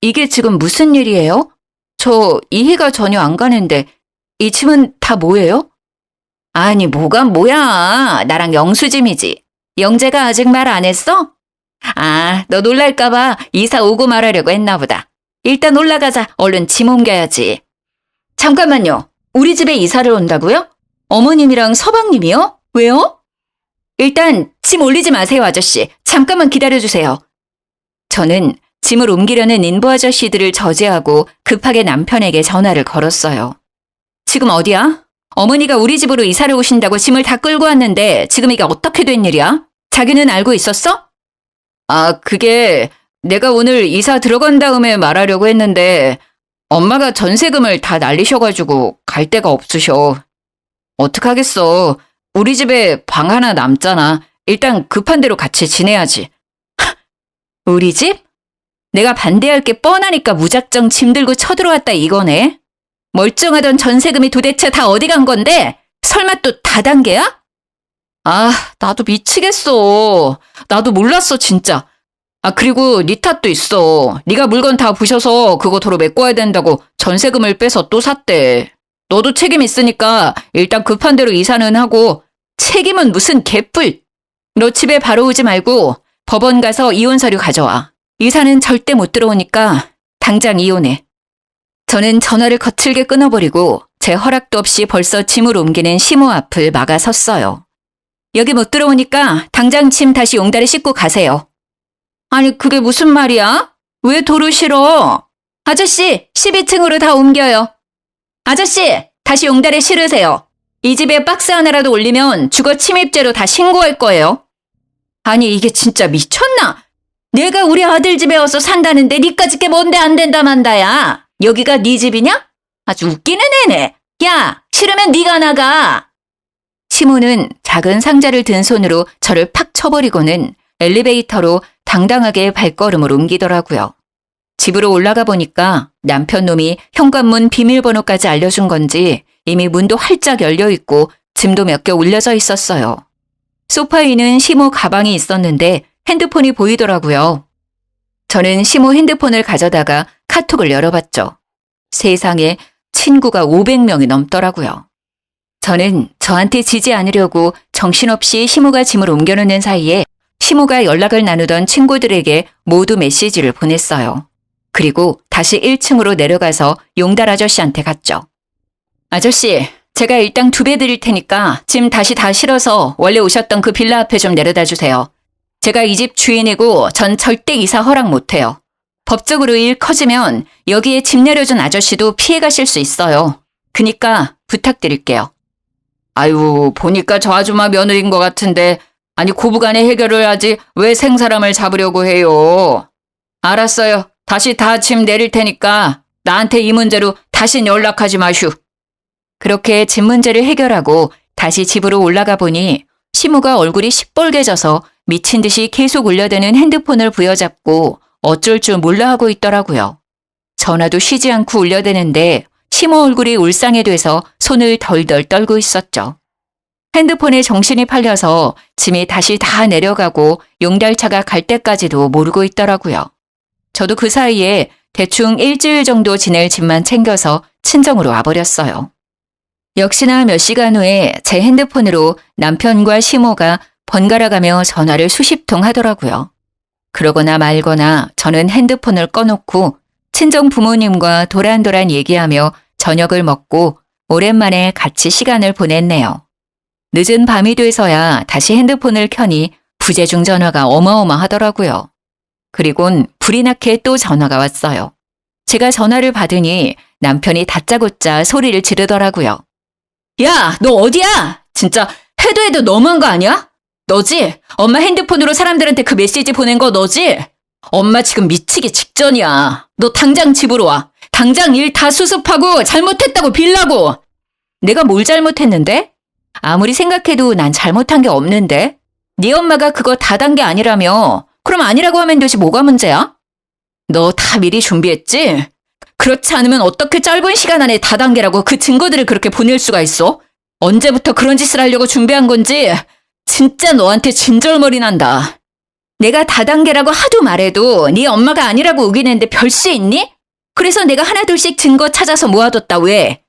이게 지금 무슨 일이에요? 저 이해가 전혀 안 가는데 이 짐은 다 뭐예요? 아니, 뭐가 뭐야. 나랑 영수짐이지. 영재가 아직 말 안 했어? 아, 너 놀랄까봐 이사 오고 말하려고 했나 보다. 일단 올라가자. 얼른 짐 옮겨야지. 잠깐만요. 우리 집에 이사를 온다고요? 어머님이랑 서방님이요? 왜요? 일단 짐 올리지 마세요, 아저씨. 잠깐만 기다려주세요. 저는 짐을 옮기려는 인부 아저씨들을 저지하고 급하게 남편에게 전화를 걸었어요. 지금 어디야? 어머니가 우리 집으로 이사를 오신다고 짐을 다 끌고 왔는데 지금 이게 어떻게 된 일이야? 자기는 알고 있었어? 아, 그게 내가 오늘 이사 들어간 다음에 말하려고 했는데 엄마가 전세금을 다 날리셔가지고 갈 데가 없으셔. 어떡하겠어. 우리 집에 방 하나 남잖아. 일단 급한 대로 같이 지내야지. 우리 집? 내가 반대할 게 뻔하니까 무작정 짐 들고 쳐들어왔다 이거네. 멀쩡하던 전세금이 도대체 다 어디 간 건데? 설마 또 다단계야? 아, 나도 미치겠어. 나도 몰랐어, 진짜. 아, 그리고 네 탓도 있어. 네가 물건 다 부셔서 그거 도로 메꿔야 된다고 전세금을 빼서 또 샀대. 너도 책임 있으니까 일단 급한 대로 이사는 하고 책임은 무슨 개뿔. 너 집에 바로 오지 말고 법원 가서 이혼 서류 가져와. 이사는 절대 못 들어오니까 당장 이혼해. 저는 전화를 거칠게 끊어버리고 제 허락도 없이 벌써 짐을 옮기는 시모 앞을 막아섰어요. 여기 못 들어오니까 당장 짐 다시 용달에 싣고 가세요. 아니, 그게 무슨 말이야? 왜 도로 실어? 아저씨, 12층으로 다 옮겨요. 아저씨, 다시 용달에 실으세요. 이 집에 박스 하나라도 올리면 주거 침입죄로 다 신고할 거예요. 아니, 이게 진짜 미쳤나? 내가 우리 아들 집에 와서 산다는데 니까짓 게 뭔데 안 된다 만다야. 여기가 네 집이냐? 아주 웃기는 애네. 야, 싫으면 네가 나가. 시모는 작은 상자를 든 손으로 저를 팍 쳐버리고는 엘리베이터로 당당하게 발걸음을 옮기더라고요. 집으로 올라가 보니까 남편 놈이 현관문 비밀번호까지 알려준 건지 이미 문도 활짝 열려있고 짐도 몇 개 올려져 있었어요. 소파 위는 시모 가방이 있었는데 핸드폰이 보이더라고요. 저는 시모 핸드폰을 가져다가 카톡을 열어봤죠. 세상에 친구가 500명이 넘더라고요. 저는 저한테 지지 않으려고 정신없이 시모가 짐을 옮겨놓는 사이에 시모가 연락을 나누던 친구들에게 모두 메시지를 보냈어요. 그리고 다시 1층으로 내려가서 용달 아저씨한테 갔죠. 아저씨, 제가 일당 2배 드릴 테니까 짐 다시 다 실어서 원래 오셨던 그 빌라 앞에 좀 내려다 주세요. 제가 이 집 주인이고 전 절대 이사 허락 못해요. 법적으로 일 커지면 여기에 집 내려준 아저씨도 피해 가실 수 있어요. 그니까 부탁드릴게요. 아유, 보니까 저 아줌마 며느리인 것 같은데 아니 고부간에 해결을 하지 왜 생사람을 잡으려고 해요. 알았어요. 다시 다 짐 내릴 테니까 나한테 이 문제로 다신 연락하지 마슈. 그렇게 집 문제를 해결하고 다시 집으로 올라가 보니 시모가 얼굴이 시뻘개져서 미친 듯이 계속 울려대는 핸드폰을 부여잡고 어쩔 줄 몰라 하고 있더라고요. 전화도 쉬지 않고 울려대는데 시모 얼굴이 울상이 돼서 손을 덜덜 떨고 있었죠. 핸드폰에 정신이 팔려서 짐이 다시 다 내려가고 용달차가 갈 때까지도 모르고 있더라고요. 저도 그 사이에 대충 일주일 정도 지낼 짐만 챙겨서 친정으로 와버렸어요. 역시나 몇 시간 후에 제 핸드폰으로 남편과 시모가 번갈아가며 전화를 수십 통 하더라고요. 그러거나 말거나 저는 핸드폰을 꺼놓고 친정 부모님과 도란도란 얘기하며 저녁을 먹고 오랜만에 같이 시간을 보냈네요. 늦은 밤이 돼서야 다시 핸드폰을 켜니 부재중 전화가 어마어마하더라고요. 그리곤 불이 나게 또 전화가 왔어요. 제가 전화를 받으니 남편이 다짜고짜 소리를 지르더라고요. 야, 너 어디야? 진짜 해도 너무한 거 아니야? 너지? 엄마 핸드폰으로 사람들한테 그 메시지 보낸 거 너지? 엄마 지금 미치기 직전이야. 너 당장 집으로 와. 당장 일 다 수습하고 잘못했다고 빌라고. 내가 뭘 잘못했는데? 아무리 생각해도 난 잘못한 게 없는데? 네 엄마가 그거 다단계 아니라며? 그럼 아니라고 하면 되지 뭐가 문제야? 너 다 미리 준비했지? 그렇지 않으면 어떻게 짧은 시간 안에 다단계라고 그 증거들을 그렇게 보낼 수가 있어? 언제부터 그런 짓을 하려고 준비한 건지 진짜 너한테 진절머리 난다. 내가 다단계라고 하도 말해도 네 엄마가 아니라고 우기는데 별 수 있니? 그래서 내가 하나둘씩 증거 찾아서 모아뒀다 왜?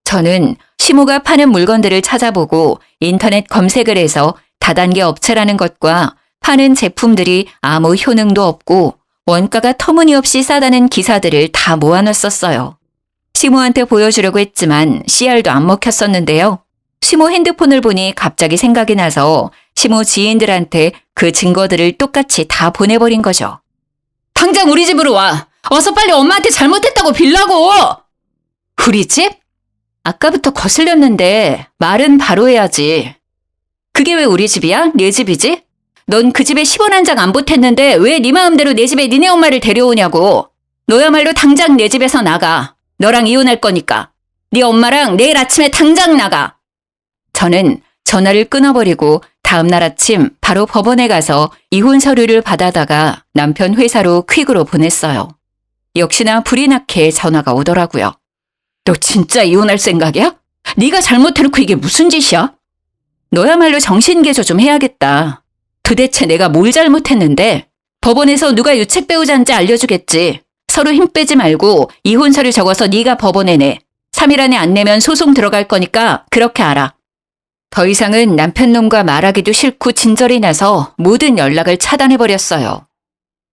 저는 시모가 파는 물건들을 찾아보고 인터넷 검색을 해서 다단계 업체라는 것과 파는 제품들이 아무 효능도 없고 원가가 터무니없이 싸다는 기사들을 다 모아놨었어요. 시모한테 보여주려고 했지만 CR도 안 먹혔었는데요. 시모 핸드폰을 보니 갑자기 생각이 나서 시모 지인들한테 그 증거들을 똑같이 다 보내버린 거죠. 당장 우리 집으로 와. 어서 빨리 엄마한테 잘못했다고 빌라고. 우리 집? 아까부터 거슬렸는데 말은 바로 해야지. 그게 왜 우리 집이야? 내 집이지? 넌 그 집에 10원 한 장 안 보탰는데 왜 네 마음대로 내 집에 니네 엄마를 데려오냐고. 너야말로 당장 내 집에서 나가. 너랑 이혼할 거니까. 네 엄마랑 내일 아침에 당장 나가. 저는 전화를 끊어버리고 다음날 아침 바로 법원에 가서 이혼 서류를 받아다가 남편 회사로 퀵으로 보냈어요. 역시나 불이 나게 전화가 오더라고요. 너 진짜 이혼할 생각이야? 네가 잘못해놓고 이게 무슨 짓이야? 너야말로 정신개조 좀 해야겠다. 도대체 내가 뭘 잘못했는데? 법원에서 누가 유책 배우자인지 알려주겠지. 서로 힘 빼지 말고 이혼 서류 적어서 네가 법원에 내. 3일 안에 안 내면 소송 들어갈 거니까 그렇게 알아. 더 이상은 남편 놈과 말하기도 싫고 진절이 나서 모든 연락을 차단해버렸어요.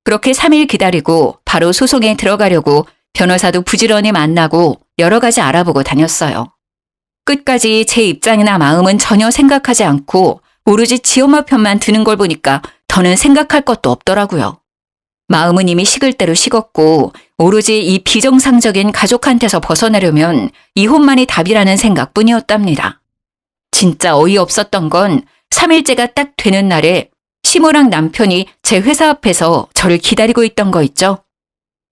그렇게 3일 기다리고 바로 소송에 들어가려고 변호사도 부지런히 만나고 여러 가지 알아보고 다녔어요. 끝까지 제 입장이나 마음은 전혀 생각하지 않고 오로지 지 엄마 편만 드는 걸 보니까 더는 생각할 것도 없더라고요. 마음은 이미 식을 대로 식었고 오로지 이 비정상적인 가족한테서 벗어나려면 이혼만이 답이라는 생각뿐이었답니다. 진짜 어이없었던 건 3일째가 딱 되는 날에 시모랑 남편이 제 회사 앞에서 저를 기다리고 있던 거 있죠?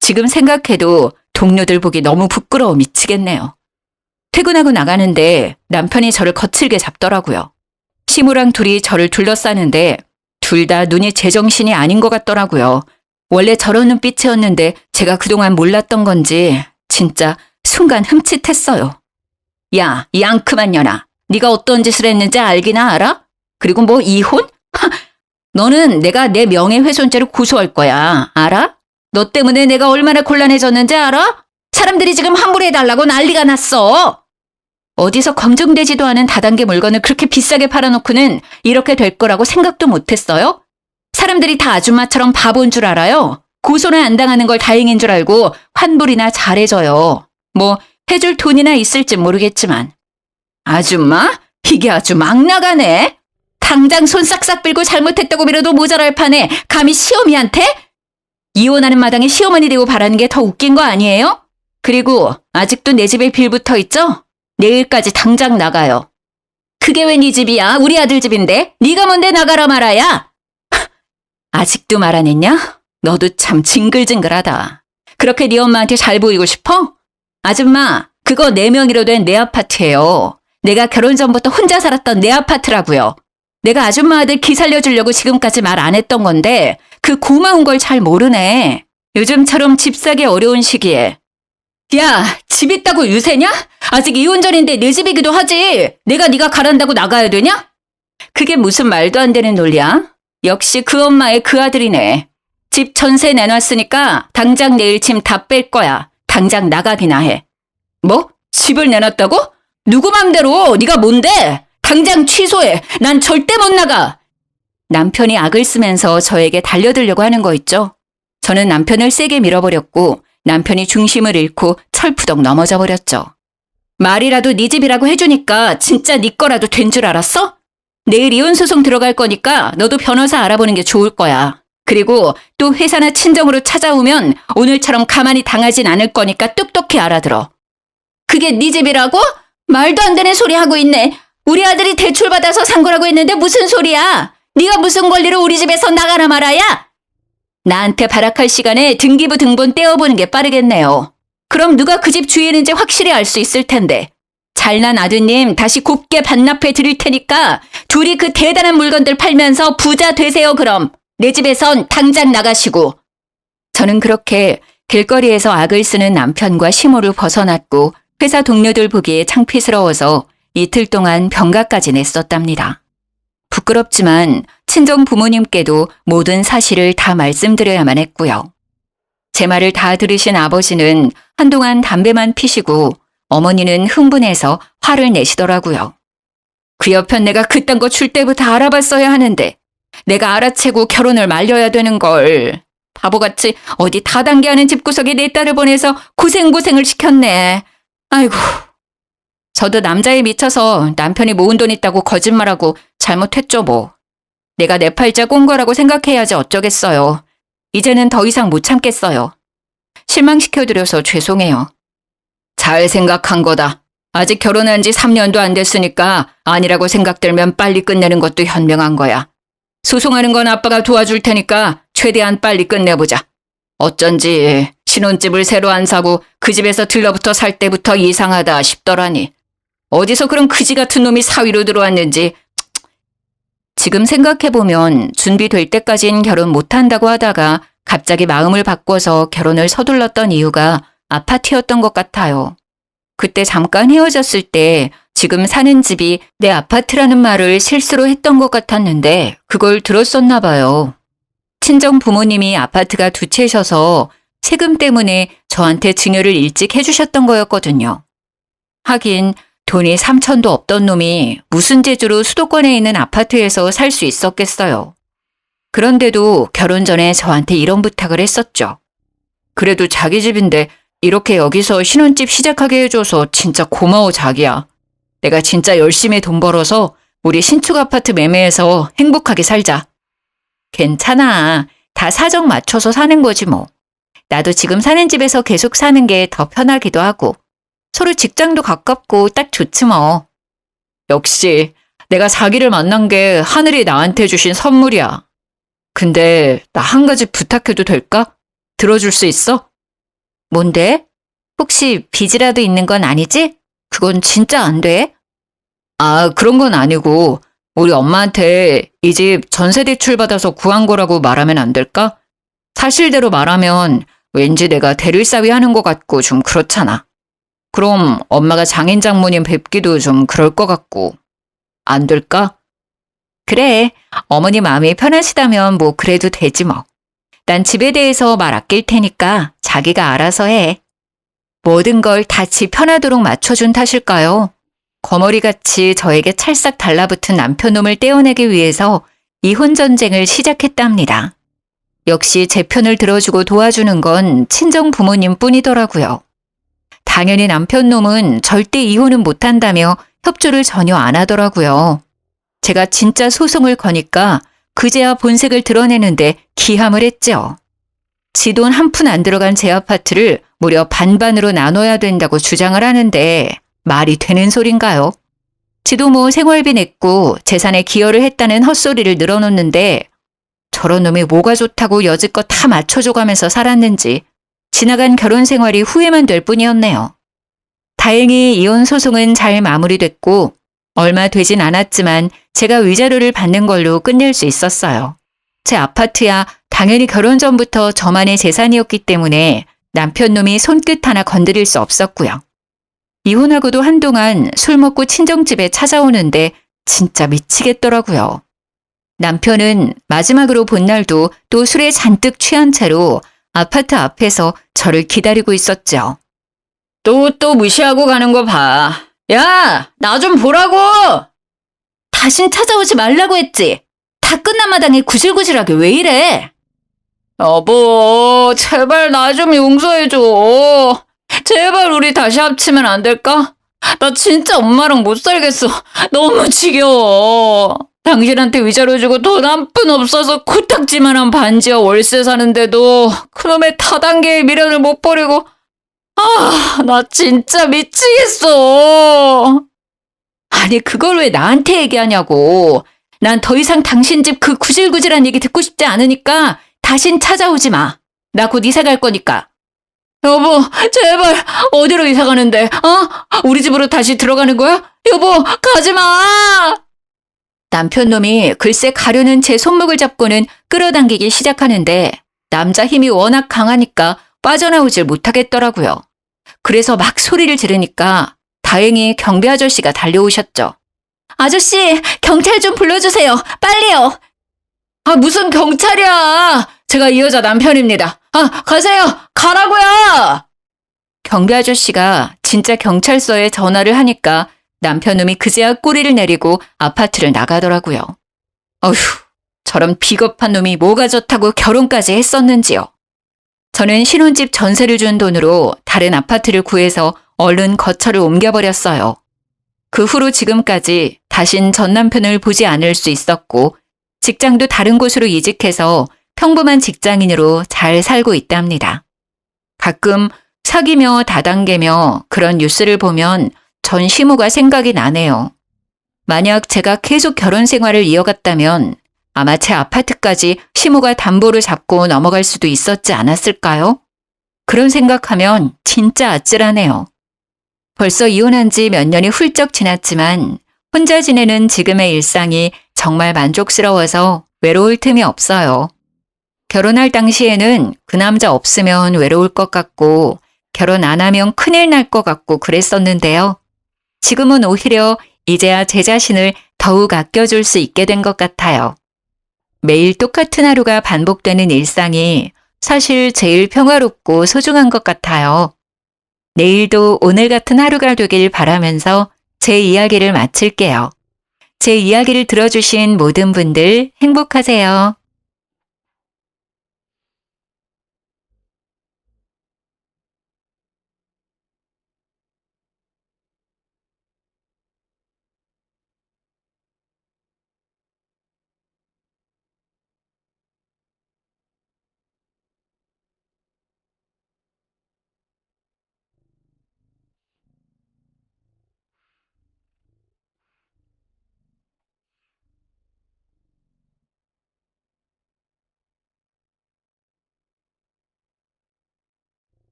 지금 생각해도 동료들 보기 너무 부끄러워 미치겠네요. 퇴근하고 나가는데 남편이 저를 거칠게 잡더라고요. 시모랑 둘이 저를 둘러싸는데 둘 다 눈이 제정신이 아닌 것 같더라고요. 원래 저런 눈빛이었는데 제가 그동안 몰랐던 건지 진짜 순간 흠칫했어요. 야, 이 앙큼한 년아. 네가 어떤 짓을 했는지 알기나 알아? 그리고 뭐 이혼? 너는 내가 내 명예훼손죄로 고소할 거야. 알아? 너 때문에 내가 얼마나 곤란해졌는지 알아? 사람들이 지금 환불해달라고 난리가 났어. 어디서 검증되지도 않은 다단계 물건을 그렇게 비싸게 팔아놓고는 이렇게 될 거라고 생각도 못했어요? 사람들이 다 아줌마처럼 바보인 줄 알아요? 고소는 안 당하는 걸 다행인 줄 알고 환불이나 잘해줘요. 뭐 해줄 돈이나 있을지 모르겠지만. 아줌마? 이게 아주 막 나가네. 당장 손 싹싹 빌고 잘못했다고 빌어도 모자랄 판에 감히 시어미한테? 이혼하는 마당에 시어머니 되고 바라는 게 더 웃긴 거 아니에요? 그리고 아직도 내 집에 빌 붙어 있죠? 내일까지 당장 나가요. 그게 왜 네 집이야? 우리 아들 집인데? 네가 뭔데 나가라 말아야? 아직도 말 안 했냐? 너도 참 징글징글하다. 그렇게 네 엄마한테 잘 보이고 싶어? 아줌마, 그거 내 명의로 된 내 아파트예요. 내가 결혼 전부터 혼자 살았던 내 아파트라고요. 내가 아줌마 아들 기 살려주려고 지금까지 말 안 했던 건데 그 고마운 걸 잘 모르네. 요즘처럼 집 사기 어려운 시기에. 야, 집 있다고 유세냐? 아직 이혼 전인데 내 집이기도 하지. 내가 네가 가란다고 나가야 되냐? 그게 무슨 말도 안 되는 논리야? 역시 그 엄마의 그 아들이네. 집 전세 내놨으니까 당장 내일 짐 다 뺄 거야. 당장 나가기나 해. 뭐? 집을 내놨다고? 누구 맘대로? 네가 뭔데? 당장 취소해. 난 절대 못 나가. 남편이 악을 쓰면서 저에게 달려들려고 하는 거 있죠? 저는 남편을 세게 밀어버렸고 남편이 중심을 잃고 철푸덕 넘어져 버렸죠. 말이라도 네 집이라고 해주니까 진짜 네 거라도 된 줄 알았어? 내일 이혼 소송 들어갈 거니까 너도 변호사 알아보는 게 좋을 거야. 그리고 또 회사나 친정으로 찾아오면 오늘처럼 가만히 당하진 않을 거니까 똑똑히 알아들어. 그게 네 집이라고? 말도 안 되는 소리 하고 있네. 우리 아들이 대출받아서 산 거라고 했는데 무슨 소리야? 네가 무슨 권리로 우리 집에서 나가라 말아야? 나한테 발악할 시간에 등기부 등본 떼어보는 게 빠르겠네요. 그럼 누가 그 집 주인인지 확실히 알 수 있을 텐데. 잘난 아드님 다시 곱게 반납해 드릴 테니까 둘이 그 대단한 물건들 팔면서 부자 되세요 그럼. 내 집에선 당장 나가시고. 저는 그렇게 길거리에서 악을 쓰는 남편과 시모를 벗어났고 회사 동료들 보기에 창피스러워서 이틀 동안 병가까지 냈었답니다. 부끄럽지만 친정 부모님께도 모든 사실을 다 말씀드려야만 했고요. 제 말을 다 들으신 아버지는 한동안 담배만 피시고 어머니는 흥분해서 화를 내시더라고요. 그 옆엔 내가 그딴 거 줄 때부터 알아봤어야 하는데 내가 알아채고 결혼을 말려야 되는 걸. 바보같이 어디 다단계하는 집구석에 내 딸을 보내서 고생고생을 시켰네. 아이고. 저도 남자에 미쳐서 남편이 모은 돈 있다고 거짓말하고 잘못했죠 뭐. 내가 내 팔자 꼰 거라고 생각해야지 어쩌겠어요. 이제는 더 이상 못 참겠어요. 실망시켜드려서 죄송해요. 잘 생각한 거다. 아직 결혼한 지 3년도 안 됐으니까 아니라고 생각들면 빨리 끝내는 것도 현명한 거야. 소송하는 건 아빠가 도와줄 테니까 최대한 빨리 끝내보자. 어쩐지 신혼집을 새로 안 사고 그 집에서 들러붙어 살 때부터 이상하다 싶더라니. 어디서 그런 그지 같은 놈이 사위로 들어왔는지. 지금 생각해보면 준비될 때까진 결혼 못한다고 하다가 갑자기 마음을 바꿔서 결혼을 서둘렀던 이유가 아파트였던 것 같아요. 그때 잠깐 헤어졌을 때 지금 사는 집이 내 아파트라는 말을 실수로 했던 것 같았는데 그걸 들었었나 봐요. 친정 부모님이 아파트가 두 채셔서 세금 때문에 저한테 증여를 일찍 해주셨던 거였거든요. 하긴 돈이 3천도 없던 놈이 무슨 재주로 수도권에 있는 아파트에서 살 수 있었겠어요. 그런데도 결혼 전에 저한테 이런 부탁을 했었죠. 그래도 자기 집인데 이렇게 여기서 신혼집 시작하게 해줘서 진짜 고마워 자기야. 내가 진짜 열심히 돈 벌어서 우리 신축 아파트 매매해서 행복하게 살자. 괜찮아. 다 사정 맞춰서 사는 거지 뭐. 나도 지금 사는 집에서 계속 사는 게 더 편하기도 하고 서로 직장도 가깝고 딱 좋지 뭐. 역시 내가 자기를 만난 게 하늘이 나한테 주신 선물이야. 근데 나 한 가지 부탁해도 될까? 들어줄 수 있어? 뭔데? 혹시 빚이라도 있는 건 아니지? 그건 진짜 안 돼? 아, 그런 건 아니고 우리 엄마한테 이 집 전세 대출 받아서 구한 거라고 말하면 안 될까? 사실대로 말하면 왠지 내가 대릴사위 하는 것 같고 좀 그렇잖아. 그럼 엄마가 장인 장모님 뵙기도 좀 그럴 것 같고. 안 될까? 그래, 어머니 마음이 편하시다면 뭐 그래도 되지 뭐. 난 집에 대해서 말 아낄 테니까 자기가 알아서 해. 모든 걸 다 지 편하도록 맞춰준 탓일까요? 거머리같이 저에게 찰싹 달라붙은 남편놈을 떼어내기 위해서 이혼 전쟁을 시작했답니다. 역시 제 편을 들어주고 도와주는 건 친정 부모님 뿐이더라고요. 당연히 남편놈은 절대 이혼은 못한다며 협조를 전혀 안 하더라고요. 제가 진짜 소송을 거니까 그제야 본색을 드러내는데 기함을 했죠. 지 돈 한 푼 안 들어간 제 아파트를 무려 반반으로 나눠야 된다고 주장을 하는데 말이 되는 소린가요? 지도 뭐 생활비 냈고 재산에 기여를 했다는 헛소리를 늘어놓는데 저런 놈이 뭐가 좋다고 여지껏 다 맞춰줘가면서 살았는지 지나간 결혼 생활이 후회만 될 뿐이었네요. 다행히 이혼 소송은 잘 마무리됐고 얼마 되진 않았지만 제가 위자료를 받는 걸로 끝낼 수 있었어요. 제 아파트야 당연히 결혼 전부터 저만의 재산이었기 때문에 남편놈이 손끝 하나 건드릴 수 없었고요. 이혼하고도 한동안 술 먹고 친정집에 찾아오는데 진짜 미치겠더라고요. 남편은 마지막으로 본 날도 또 술에 잔뜩 취한 채로 아파트 앞에서 저를 기다리고 있었죠. 또 무시하고 가는 거 봐. 야, 나 좀 보라고! 다신 찾아오지 말라고 했지. 다 끝난 마당에 구질구질하게 왜 이래? 여보, 제발 나 좀 용서해줘. 제발 우리 다시 합치면 안 될까? 나 진짜 엄마랑 못 살겠어. 너무 지겨워. 당신한테 위자료 주고 돈 한 푼 없어서 코딱지만한 반지하 월세 사는데도 그놈의 타단계의 미련을 못 버리고 아, 나 진짜 미치겠어. 아니, 그걸 왜 나한테 얘기하냐고. 난 더 이상 당신 집 그 구질구질한 얘기 듣고 싶지 않으니까 다신 찾아오지 마. 나 곧 이사 갈 거니까. 여보, 제발 어디로 이사 가는데? 우리 집으로 다시 들어가는 거야? 여보, 가지 마! 남편놈이 글쎄 가려는 제 손목을 잡고는 끌어당기기 시작하는데 남자 힘이 워낙 강하니까 빠져나오질 못하겠더라고요. 그래서 막 소리를 지르니까 다행히 경비 아저씨가 달려오셨죠. 아저씨, 경찰 좀 불러주세요. 빨리요. 아, 무슨 경찰이야. 제가 이 여자 남편입니다. 가세요. 가라고요. 경비 아저씨가 진짜 경찰서에 전화를 하니까 남편놈이 그제야 꼬리를 내리고 아파트를 나가더라고요. 어휴, 저런 비겁한 놈이 뭐가 좋다고 결혼까지 했었는지요. 저는 신혼집 전세를 준 돈으로 다른 아파트를 구해서 얼른 거처를 옮겨버렸어요. 그 후로 지금까지 다신 전 남편을 보지 않을 수 있었고 직장도 다른 곳으로 이직해서 평범한 직장인으로 잘 살고 있답니다. 가끔 사귀며 다단계며 그런 뉴스를 보면 전 시모가 생각이 나네요. 만약 제가 계속 결혼 생활을 이어갔다면 아마 제 아파트까지 시모가 담보를 잡고 넘어갈 수도 있었지 않았을까요? 그런 생각하면 진짜 아찔하네요. 벌써 이혼한 지 몇 년이 훌쩍 지났지만 혼자 지내는 지금의 일상이 정말 만족스러워서 외로울 틈이 없어요. 결혼할 당시에는 그 남자 없으면 외로울 것 같고 결혼 안 하면 큰일 날 것 같고 그랬었는데요. 지금은 오히려 이제야 제 자신을 더욱 아껴줄 수 있게 된 것 같아요. 매일 똑같은 하루가 반복되는 일상이 사실 제일 평화롭고 소중한 것 같아요. 내일도 오늘 같은 하루가 되길 바라면서 제 이야기를 마칠게요. 제 이야기를 들어주신 모든 분들 행복하세요.